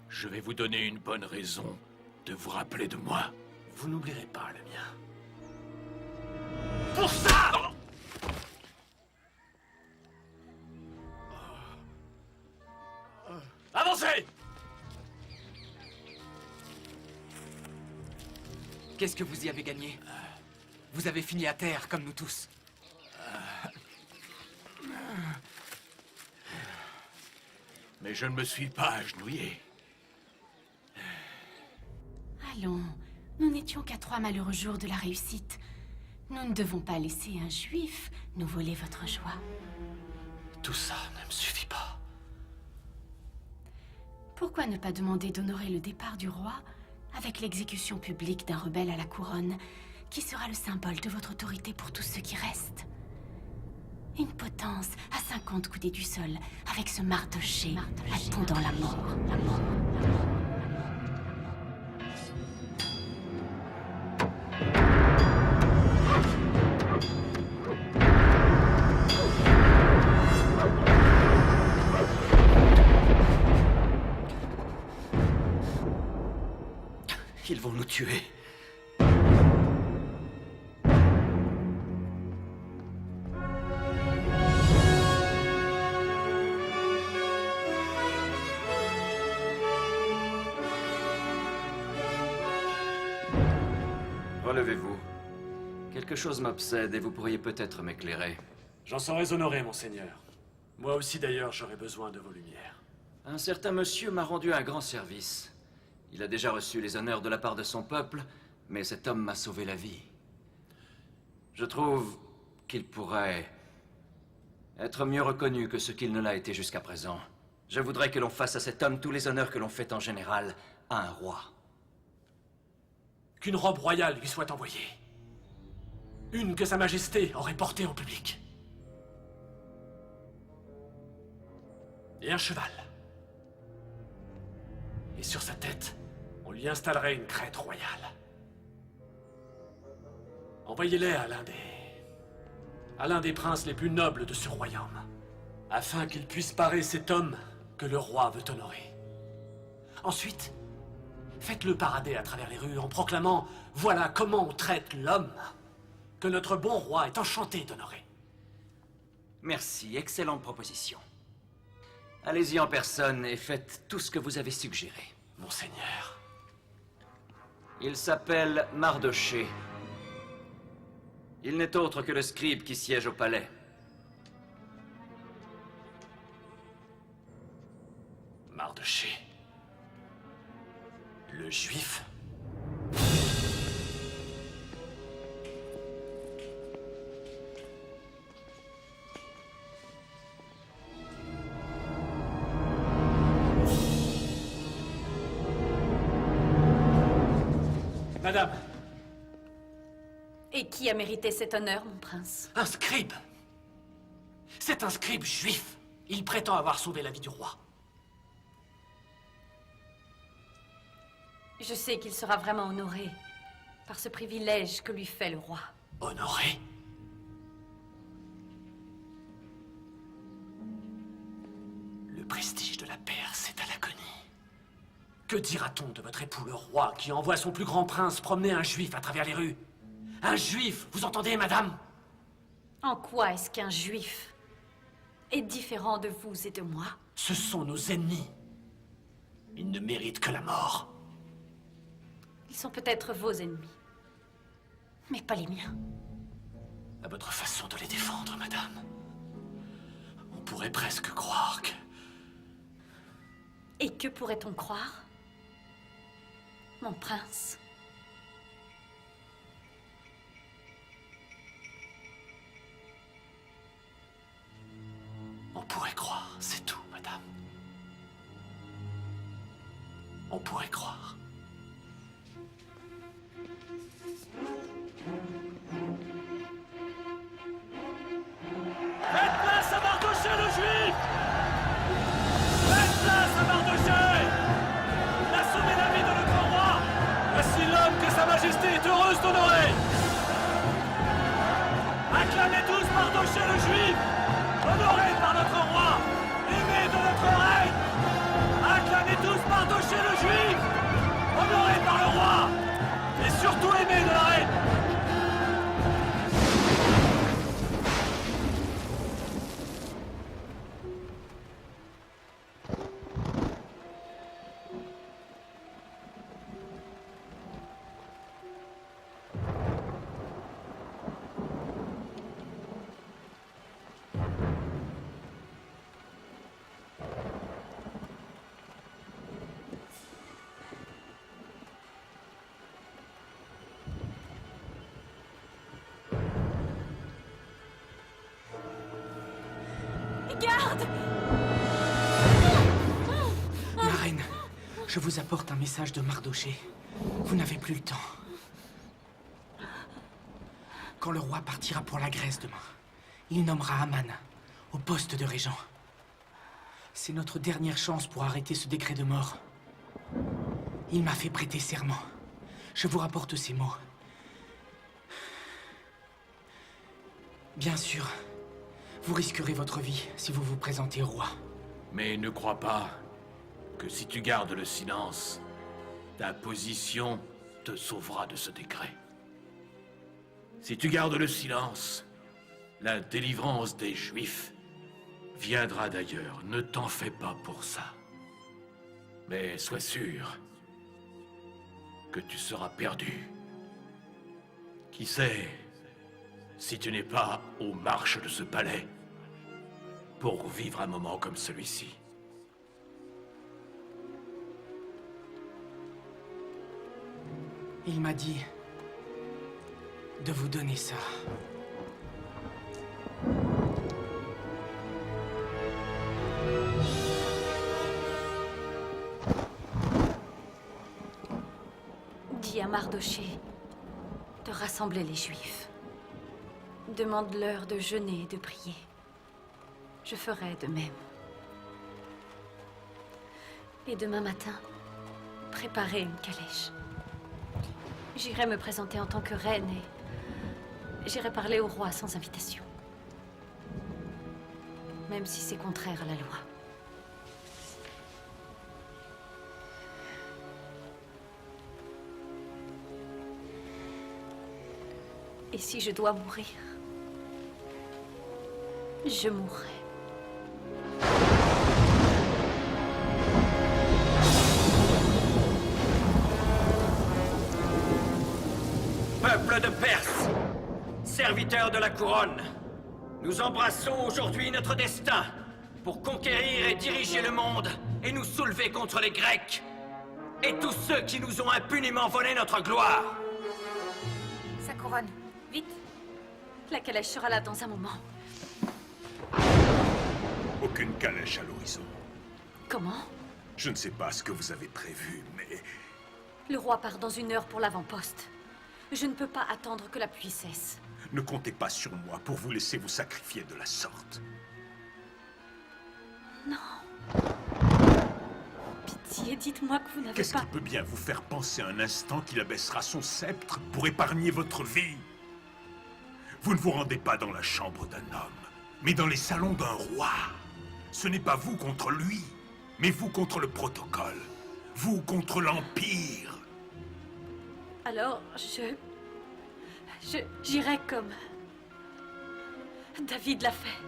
S1: Je vais vous donner une bonne raison de vous rappeler de moi.
S4: Vous n'oublierez pas le mien.
S1: Pour ça!
S4: Avancez!
S6: Qu'est-ce que vous y avez gagné? Vous avez fini à terre, comme nous tous.
S1: Mais je ne me suis pas agenouillé.
S14: Allons, nous n'étions qu'à 3 malheureux jours de la réussite. Nous ne devons pas laisser un juif nous voler votre joie.
S4: Tout ça ne me suffit pas.
S14: Pourquoi ne pas demander d'honorer le départ du roi avec l'exécution publique d'un rebelle à la couronne, qui sera le symbole de votre autorité pour tous ceux qui restent? Une potence à 50 coudées du sol, avec ce Mardoché attendant la mort.
S4: Ils vont nous tuer.
S13: Relevez-vous. Quelque chose m'obsède et vous pourriez peut-être m'éclairer.
S4: J'en serais honoré, monseigneur. Moi aussi, d'ailleurs, j'aurais besoin de vos lumières.
S13: Un certain monsieur m'a rendu un grand service. Il a déjà reçu les honneurs de la part de son peuple, mais cet homme m'a sauvé la vie. Je trouve qu'il pourrait être mieux reconnu que ce qu'il ne l'a été jusqu'à présent. Je voudrais que l'on fasse à cet homme tous les honneurs que l'on fait en général à un roi.
S4: Qu'une robe royale lui soit envoyée. Une que Sa Majesté aurait portée au public. Et un cheval. Et sur sa tête, on lui installerait une crête royale. Envoyez-les à l'un des princes les plus nobles de ce royaume, afin qu'il puisse parer cet homme que le roi veut honorer. Ensuite, faites-le parader à travers les rues en proclamant « Voilà comment on traite l'homme que notre bon roi est enchanté d'honorer. »
S13: Merci, excellente proposition. Allez-y en personne et faites tout ce que vous avez suggéré.
S4: Monseigneur.
S13: Il s'appelle Mardoché. Il n'est autre que le scribe qui siège au palais.
S4: Mardoché. Le juif. Madame.
S5: Et qui a mérité cet honneur, mon prince?
S4: Un scribe. C'est un scribe juif. Il prétend avoir sauvé la vie du roi.
S5: Je sais qu'il sera vraiment honoré par ce privilège que lui fait le roi.
S4: Honoré? Le prestige de la Perse est à l'agonie. Que dira-t-on de votre époux le roi qui envoie son plus grand prince promener un juif à travers les rues? Un juif, vous entendez, madame?
S5: En quoi est-ce qu'un juif est différent de vous et de moi?
S4: Ce sont nos ennemis. Ils ne méritent que la mort.
S5: Ils sont peut-être vos ennemis, mais pas les miens.
S4: à votre façon de les défendre, madame. On pourrait presque croire que...
S5: Et que pourrait-on croire? Mon prince.
S4: On pourrait croire, c'est tout, madame. On pourrait croire.
S1: Faites place à Mardochée le Juif! Faites place à Mardochée! Il a sauvé la vie de notre roi! Voici l'homme que Sa Majesté est heureuse d'honorer! Acclamez tous Mardochée le Juif! Honoré par notre roi! Aimé de notre reine! Acclamez tous Mardochée le Juif! Honoré par le roi! Et surtout aimé de la reine!
S5: Garde!
S6: Ma reine, je vous apporte un message de Mardochée. Vous n'avez plus le temps. Quand le roi partira pour la Grèce demain, il nommera Aman au poste de régent. C'est notre dernière chance pour arrêter ce décret de mort. Il m'a fait prêter serment. Je vous rapporte ces mots. Bien sûr, vous risquerez votre vie si vous vous présentez au roi.
S1: Mais ne crois pas que si tu gardes le silence, ta position te sauvera de ce décret. Si tu gardes le silence, la délivrance des Juifs viendra d'ailleurs. Ne t'en fais pas pour ça. Mais sois sûr que tu seras perdu. Qui sait si tu n'es pas aux marches de ce palais pour vivre un moment comme celui-ci.
S6: Il m'a dit de vous donner ça.
S5: Dis à Mardochée de rassembler les Juifs. Demande-leur de jeûner et de prier. Je ferai de même. Et demain matin, préparez une calèche. J'irai me présenter en tant que reine et j'irai parler au roi sans invitation. Même si c'est contraire à la loi. Et si je dois mourir, je mourrai.
S13: Peuple de Perse, serviteurs de la couronne, nous embrassons aujourd'hui notre destin pour conquérir et diriger le monde et nous soulever contre les Grecs et tous ceux qui nous ont impunément volé notre gloire.
S5: Sa couronne, vite. La calèche sera là dans un moment.
S12: Aucune calèche à l'horizon.
S5: Comment?
S12: Je ne sais pas ce que vous avez prévu, mais...
S5: Le roi part dans 1 heure pour l'avant-poste. Je ne peux pas attendre que la pluie cesse.
S12: Ne comptez pas sur moi pour vous laisser vous sacrifier de la sorte.
S5: Non. Pitié, dites-moi que vous n'avez
S12: Qu'est-ce
S5: pas...
S12: qui peut bien vous faire penser un instant qu'il abaissera son sceptre pour épargner votre vie? Vous ne vous rendez pas dans la chambre d'un homme, mais dans les salons d'un roi. Ce n'est pas vous contre lui, mais vous contre le protocole. Vous contre l'Empire.
S5: Alors, j'irai comme... David l'a fait,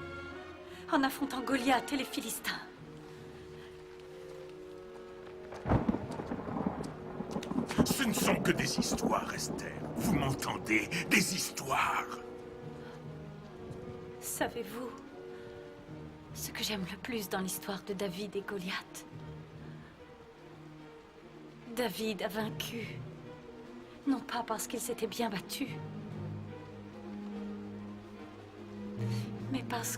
S5: en affrontant Goliath et les Philistins.
S12: Ce ne sont que des histoires, Esther. Vous m'entendez? Des histoires.
S5: Savez-vous ce que j'aime le plus dans l'histoire de David et Goliath? David a vaincu, non pas parce qu'il s'était bien battu, mais parce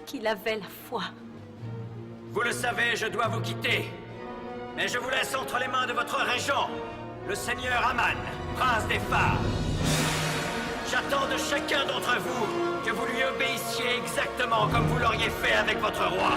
S5: qu'il avait la foi.
S13: Vous le savez, je dois vous quitter. Mais je vous laisse entre les mains de votre régent, le seigneur Aman, prince des phares. J'attends de chacun d'entre vous que vous lui obéissiez exactement comme vous l'auriez fait avec votre roi.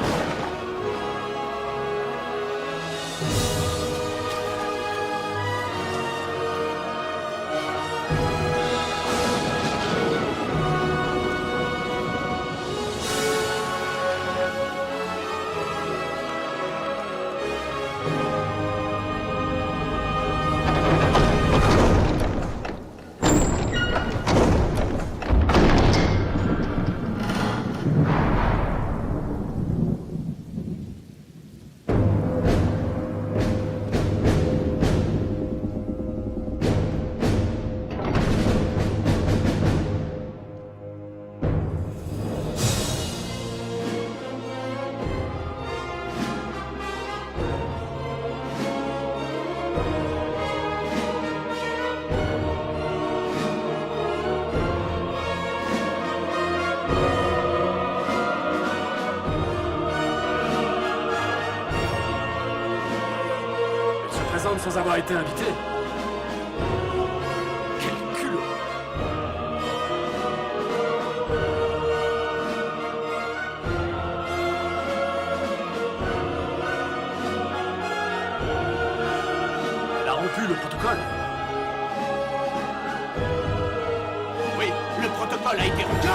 S4: Sans avoir été invité. Quel culot! Elle a rompu le protocole.
S2: Oui, le protocole a été rompu.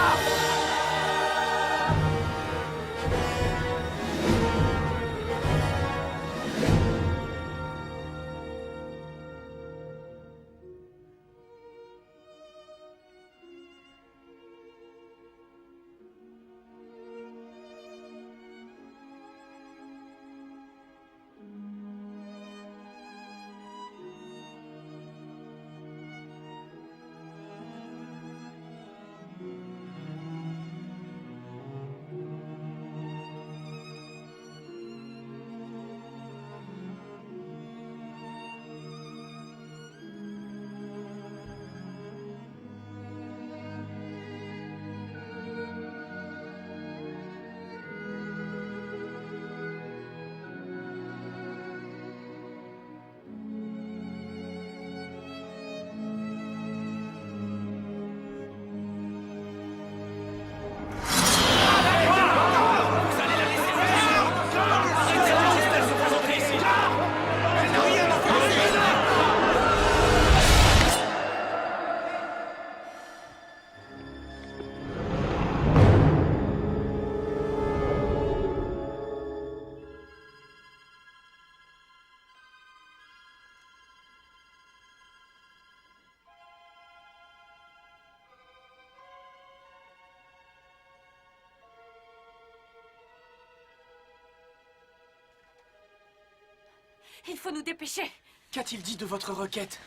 S5: Il faut nous dépêcher.
S6: Qu'a-t-il dit de votre requête?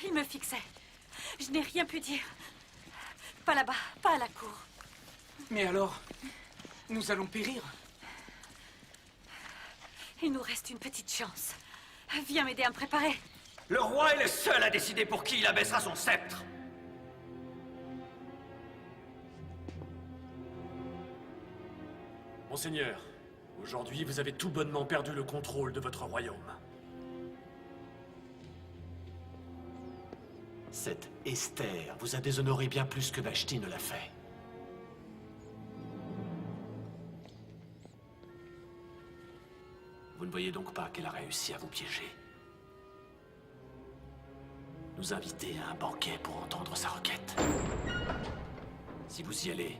S5: Il me fixait. Je n'ai rien pu dire. Pas là-bas, pas à la cour.
S6: Mais alors, nous allons périr.
S5: Il nous reste une petite chance. Viens m'aider à me préparer.
S13: Le roi est le seul à décider pour qui il abaissera son sceptre.
S4: Monseigneur, aujourd'hui, vous avez tout bonnement perdu le contrôle de votre royaume. Cette Esther vous a déshonoré bien plus que Vashti ne l'a fait. Vous ne voyez donc pas qu'elle a réussi à vous piéger? Nous inviter à un banquet pour entendre sa requête. Si vous y allez,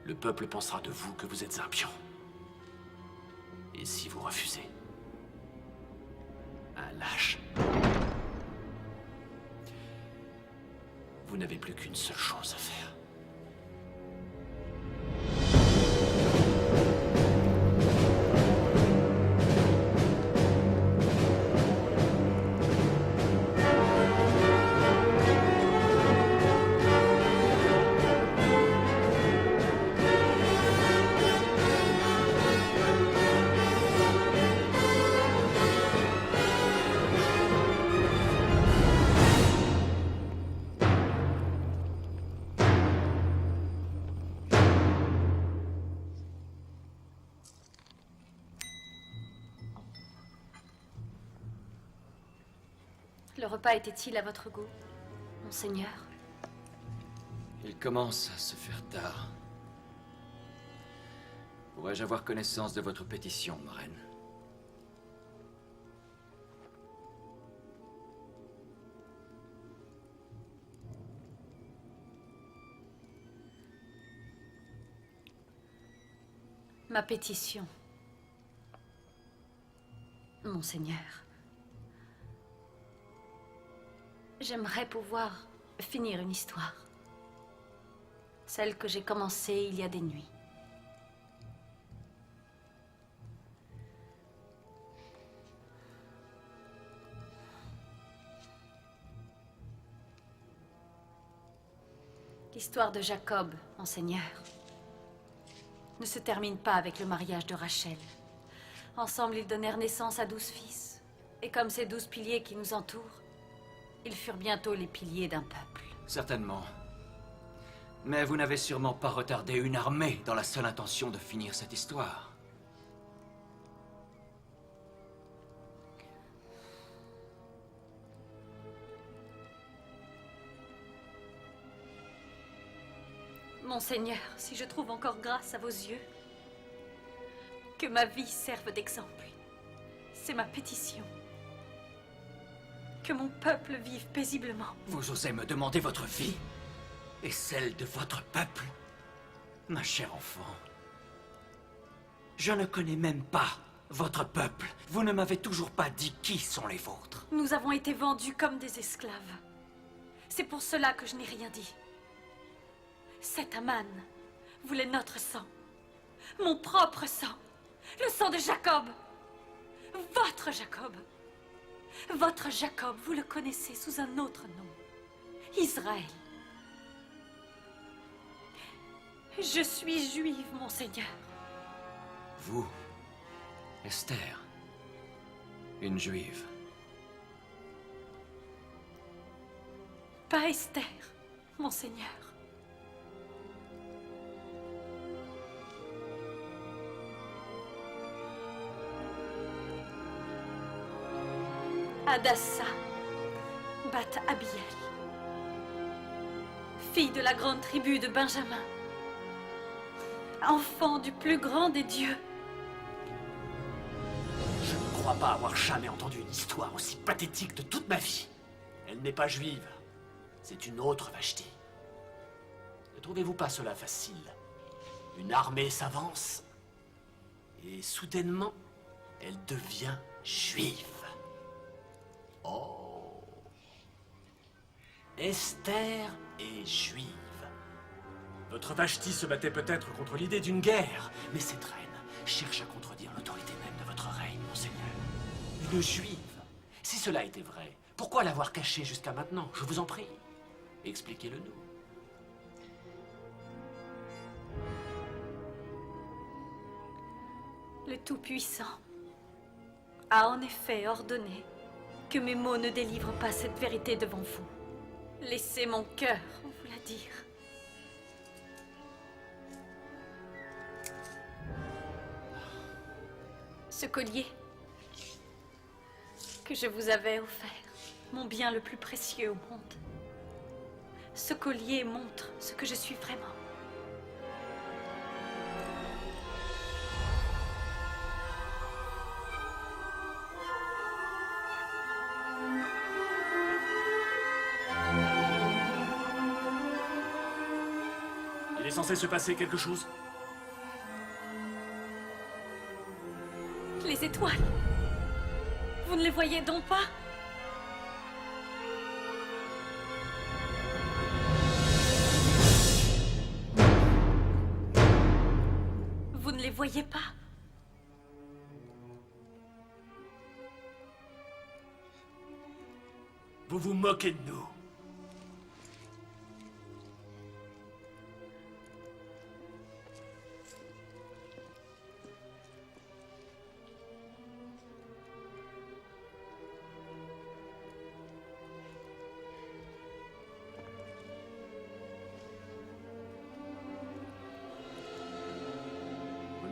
S4: le peuple pensera de vous que vous êtes un pion. Et si vous refusez, un lâche. Vous n'avez plus qu'une seule chose à faire.
S5: Le repas était-il à votre goût, monseigneur?
S13: Il commence à se faire tard. Pourrais-je avoir connaissance de votre pétition, ma reine?
S5: Ma pétition. Monseigneur. J'aimerais pouvoir finir une histoire. Celle que j'ai commencée il y a des nuits. L'histoire de Jacob, monseigneur, ne se termine pas avec le mariage de Rachel. Ensemble, ils donnèrent naissance à 12 fils. Et comme ces 12 piliers qui nous entourent, ils furent bientôt les piliers d'un peuple.
S13: Certainement. Mais vous n'avez sûrement pas retardé une armée dans la seule intention de finir cette histoire.
S5: Monseigneur, si je trouve encore grâce à vos yeux, que ma vie serve d'exemple. C'est ma pétition. Que mon peuple vive paisiblement.
S13: Vous osez me demander votre vie et celle de votre peuple? Ma chère enfant, je ne connais même pas votre peuple. Vous ne m'avez toujours pas dit qui sont les vôtres.
S5: Nous avons été vendus comme des esclaves. C'est pour cela que je n'ai rien dit. Cet Aman voulait notre sang. Mon propre sang. Le sang de Jacob. Votre Jacob. Votre Jacob, vous le connaissez sous un autre nom. Israël. Je suis juive, monseigneur.
S13: Vous, Esther, une juive.
S5: Pas Esther, monseigneur. Hadassa, Bat Abiel, fille de la grande tribu de Benjamin, enfant du plus grand des dieux.
S4: Je ne crois pas avoir jamais entendu une histoire aussi pathétique de toute ma vie. Elle n'est pas juive. C'est une autre Vashti. Ne trouvez-vous pas cela facile? Une armée s'avance et soudainement, elle devient juive. Oh. Esther est juive. Votre Vashti se battait peut-être contre l'idée d'une guerre, mais cette reine cherche à contredire l'autorité même de votre règne, monseigneur. Une juive. Si cela était vrai, pourquoi l'avoir cachée jusqu'à maintenant? Je vous en prie. Expliquez-le-nous.
S5: Le Tout-Puissant a en effet ordonné que mes mots ne délivrent pas cette vérité devant vous. Laissez mon cœur vous la dire. Ce collier que je vous avais offert, mon bien le plus précieux au monde. Ce collier montre ce que je suis vraiment.
S4: Il est censé se passer quelque chose?
S5: Les étoiles. Vous ne les voyez donc pas? Vous ne les voyez pas?
S4: Vous vous moquez de nous.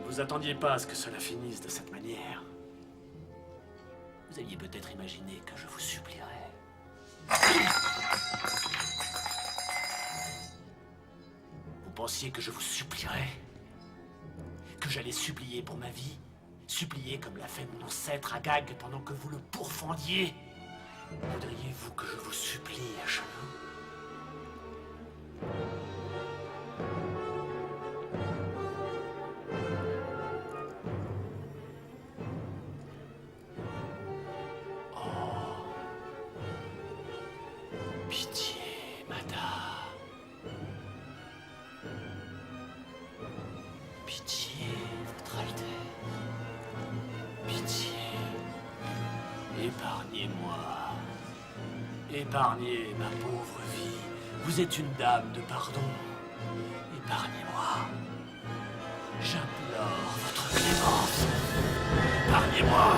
S4: Vous attendiez pas à ce que cela finisse de cette manière. Vous aviez peut-être imaginé que je vous supplierais. Vous pensiez que je vous supplierais? Que j'allais supplier pour ma vie? Supplier comme l'a fait mon ancêtre Agag pendant que vous le pourfendiez? Voudriez-vous que je vous supplie à genoux? Oh. Pitié, Mada. Pitié, votre Altesse. Pitié. Épargnez-moi. Épargnez ma pauvre vie. Vous êtes une dame de pardon. Épargnez-moi. J'implore votre clémence. Épargnez-moi.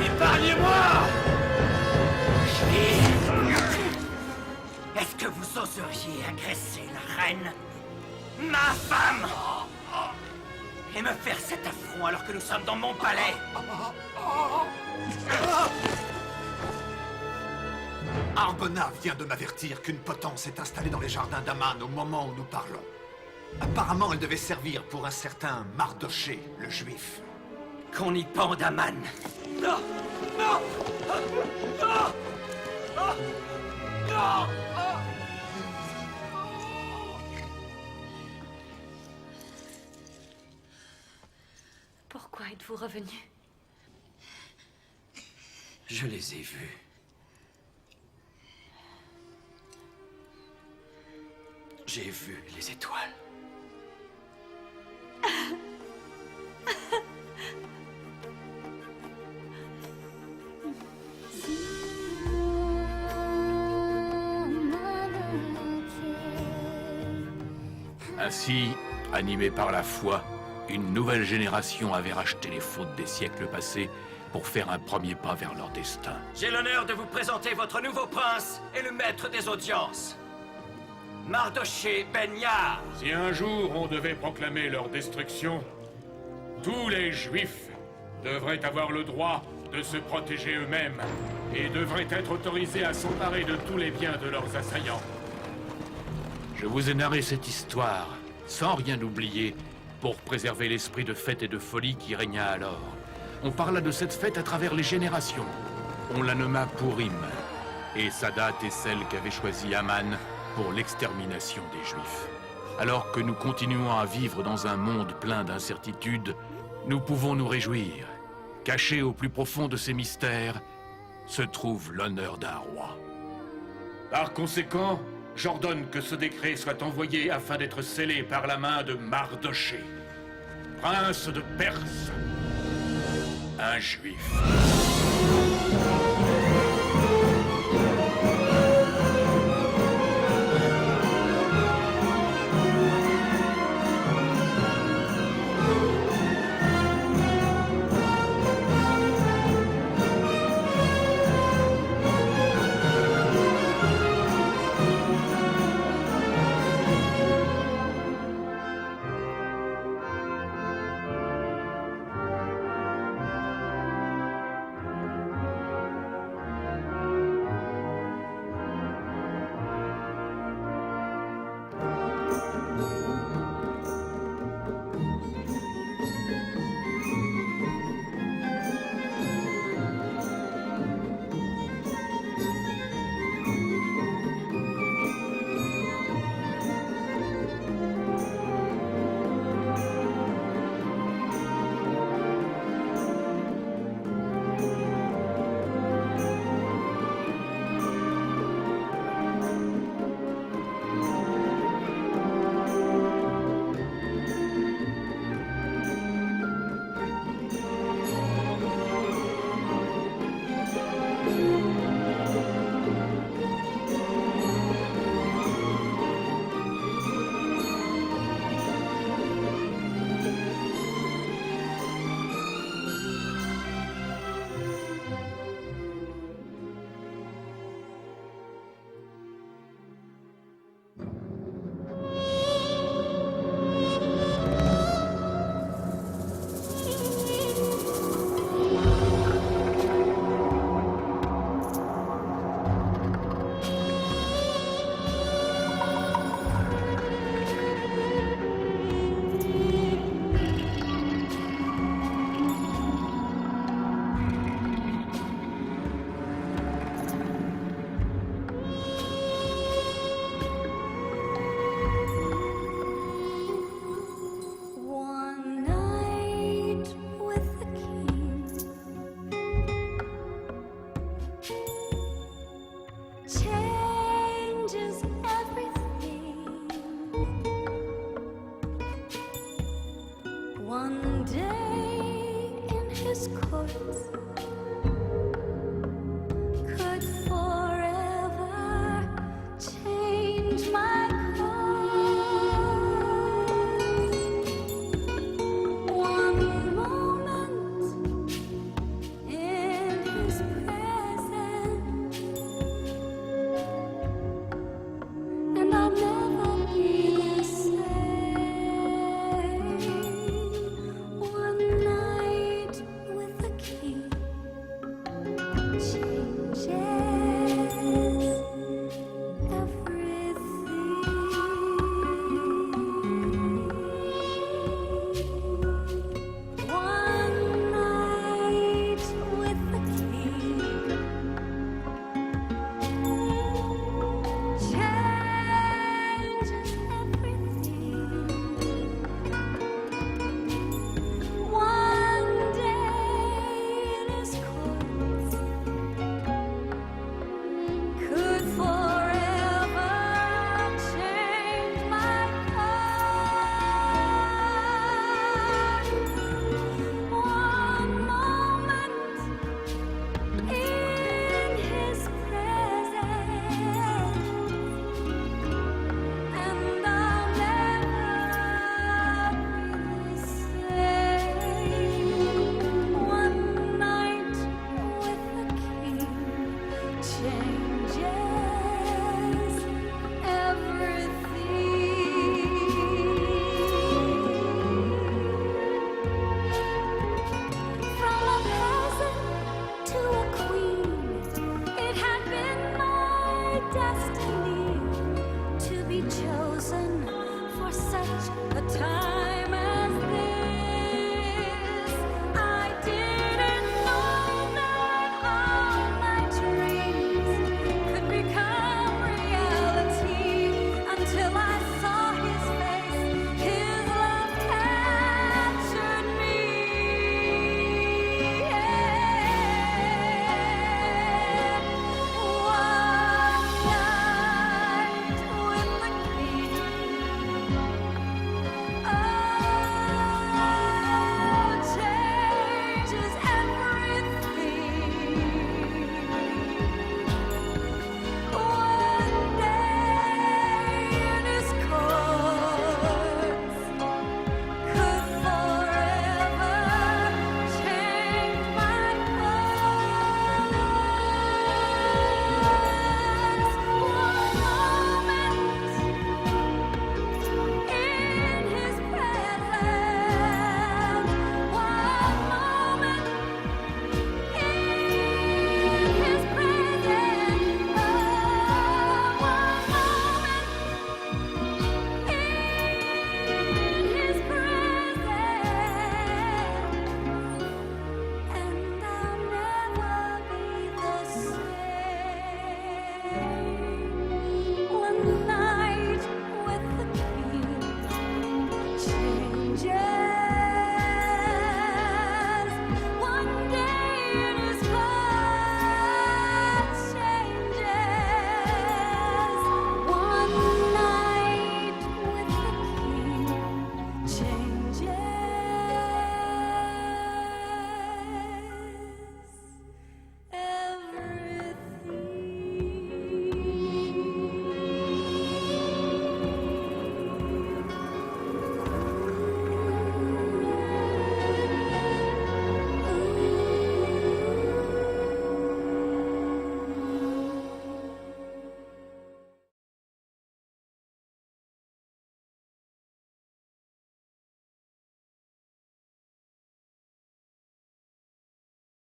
S4: Épargnez-moi.
S11: Est-ce que vous oseriez agresser la reine? Ma femme! Et me faire cet affront alors que nous sommes dans mon palais?
S3: Arbona vient de m'avertir qu'une potence est installée dans les jardins d'Aman au moment où nous parlons. Apparemment, elle devait servir pour un certain Mardoché, le juif.
S11: Qu'on y pende Aman!
S15: Non! Non! Non! Non!
S5: Pourquoi êtes-vous revenu?
S13: Je les ai vus. J'ai vu les étoiles.
S1: Ainsi, animée par la foi, une nouvelle génération avait racheté les fautes des siècles passés pour faire un premier pas vers leur destin.
S11: J'ai l'honneur de vous présenter votre nouveau prince et le maître des audiences. Mardoché Ben Yar.
S12: Si un jour on devait proclamer leur destruction, tous les Juifs devraient avoir le droit de se protéger eux-mêmes et devraient être autorisés à s'emparer de tous les biens de leurs assaillants.
S1: Je vous ai narré cette histoire, sans rien oublier, pour préserver l'esprit de fête et de folie qui régna alors. On parla de cette fête à travers les générations. On la nomma Purim, et sa date est celle qu'avait choisie Aman pour l'extermination des Juifs. Alors que nous continuons à vivre dans un monde plein d'incertitudes, nous pouvons nous réjouir. Caché au plus profond de ces mystères se trouve l'honneur d'un roi.
S12: Par conséquent, j'ordonne que ce décret soit envoyé afin d'être scellé par la main de Mardoché, prince de Perse, un Juif.
S9: Prince's court.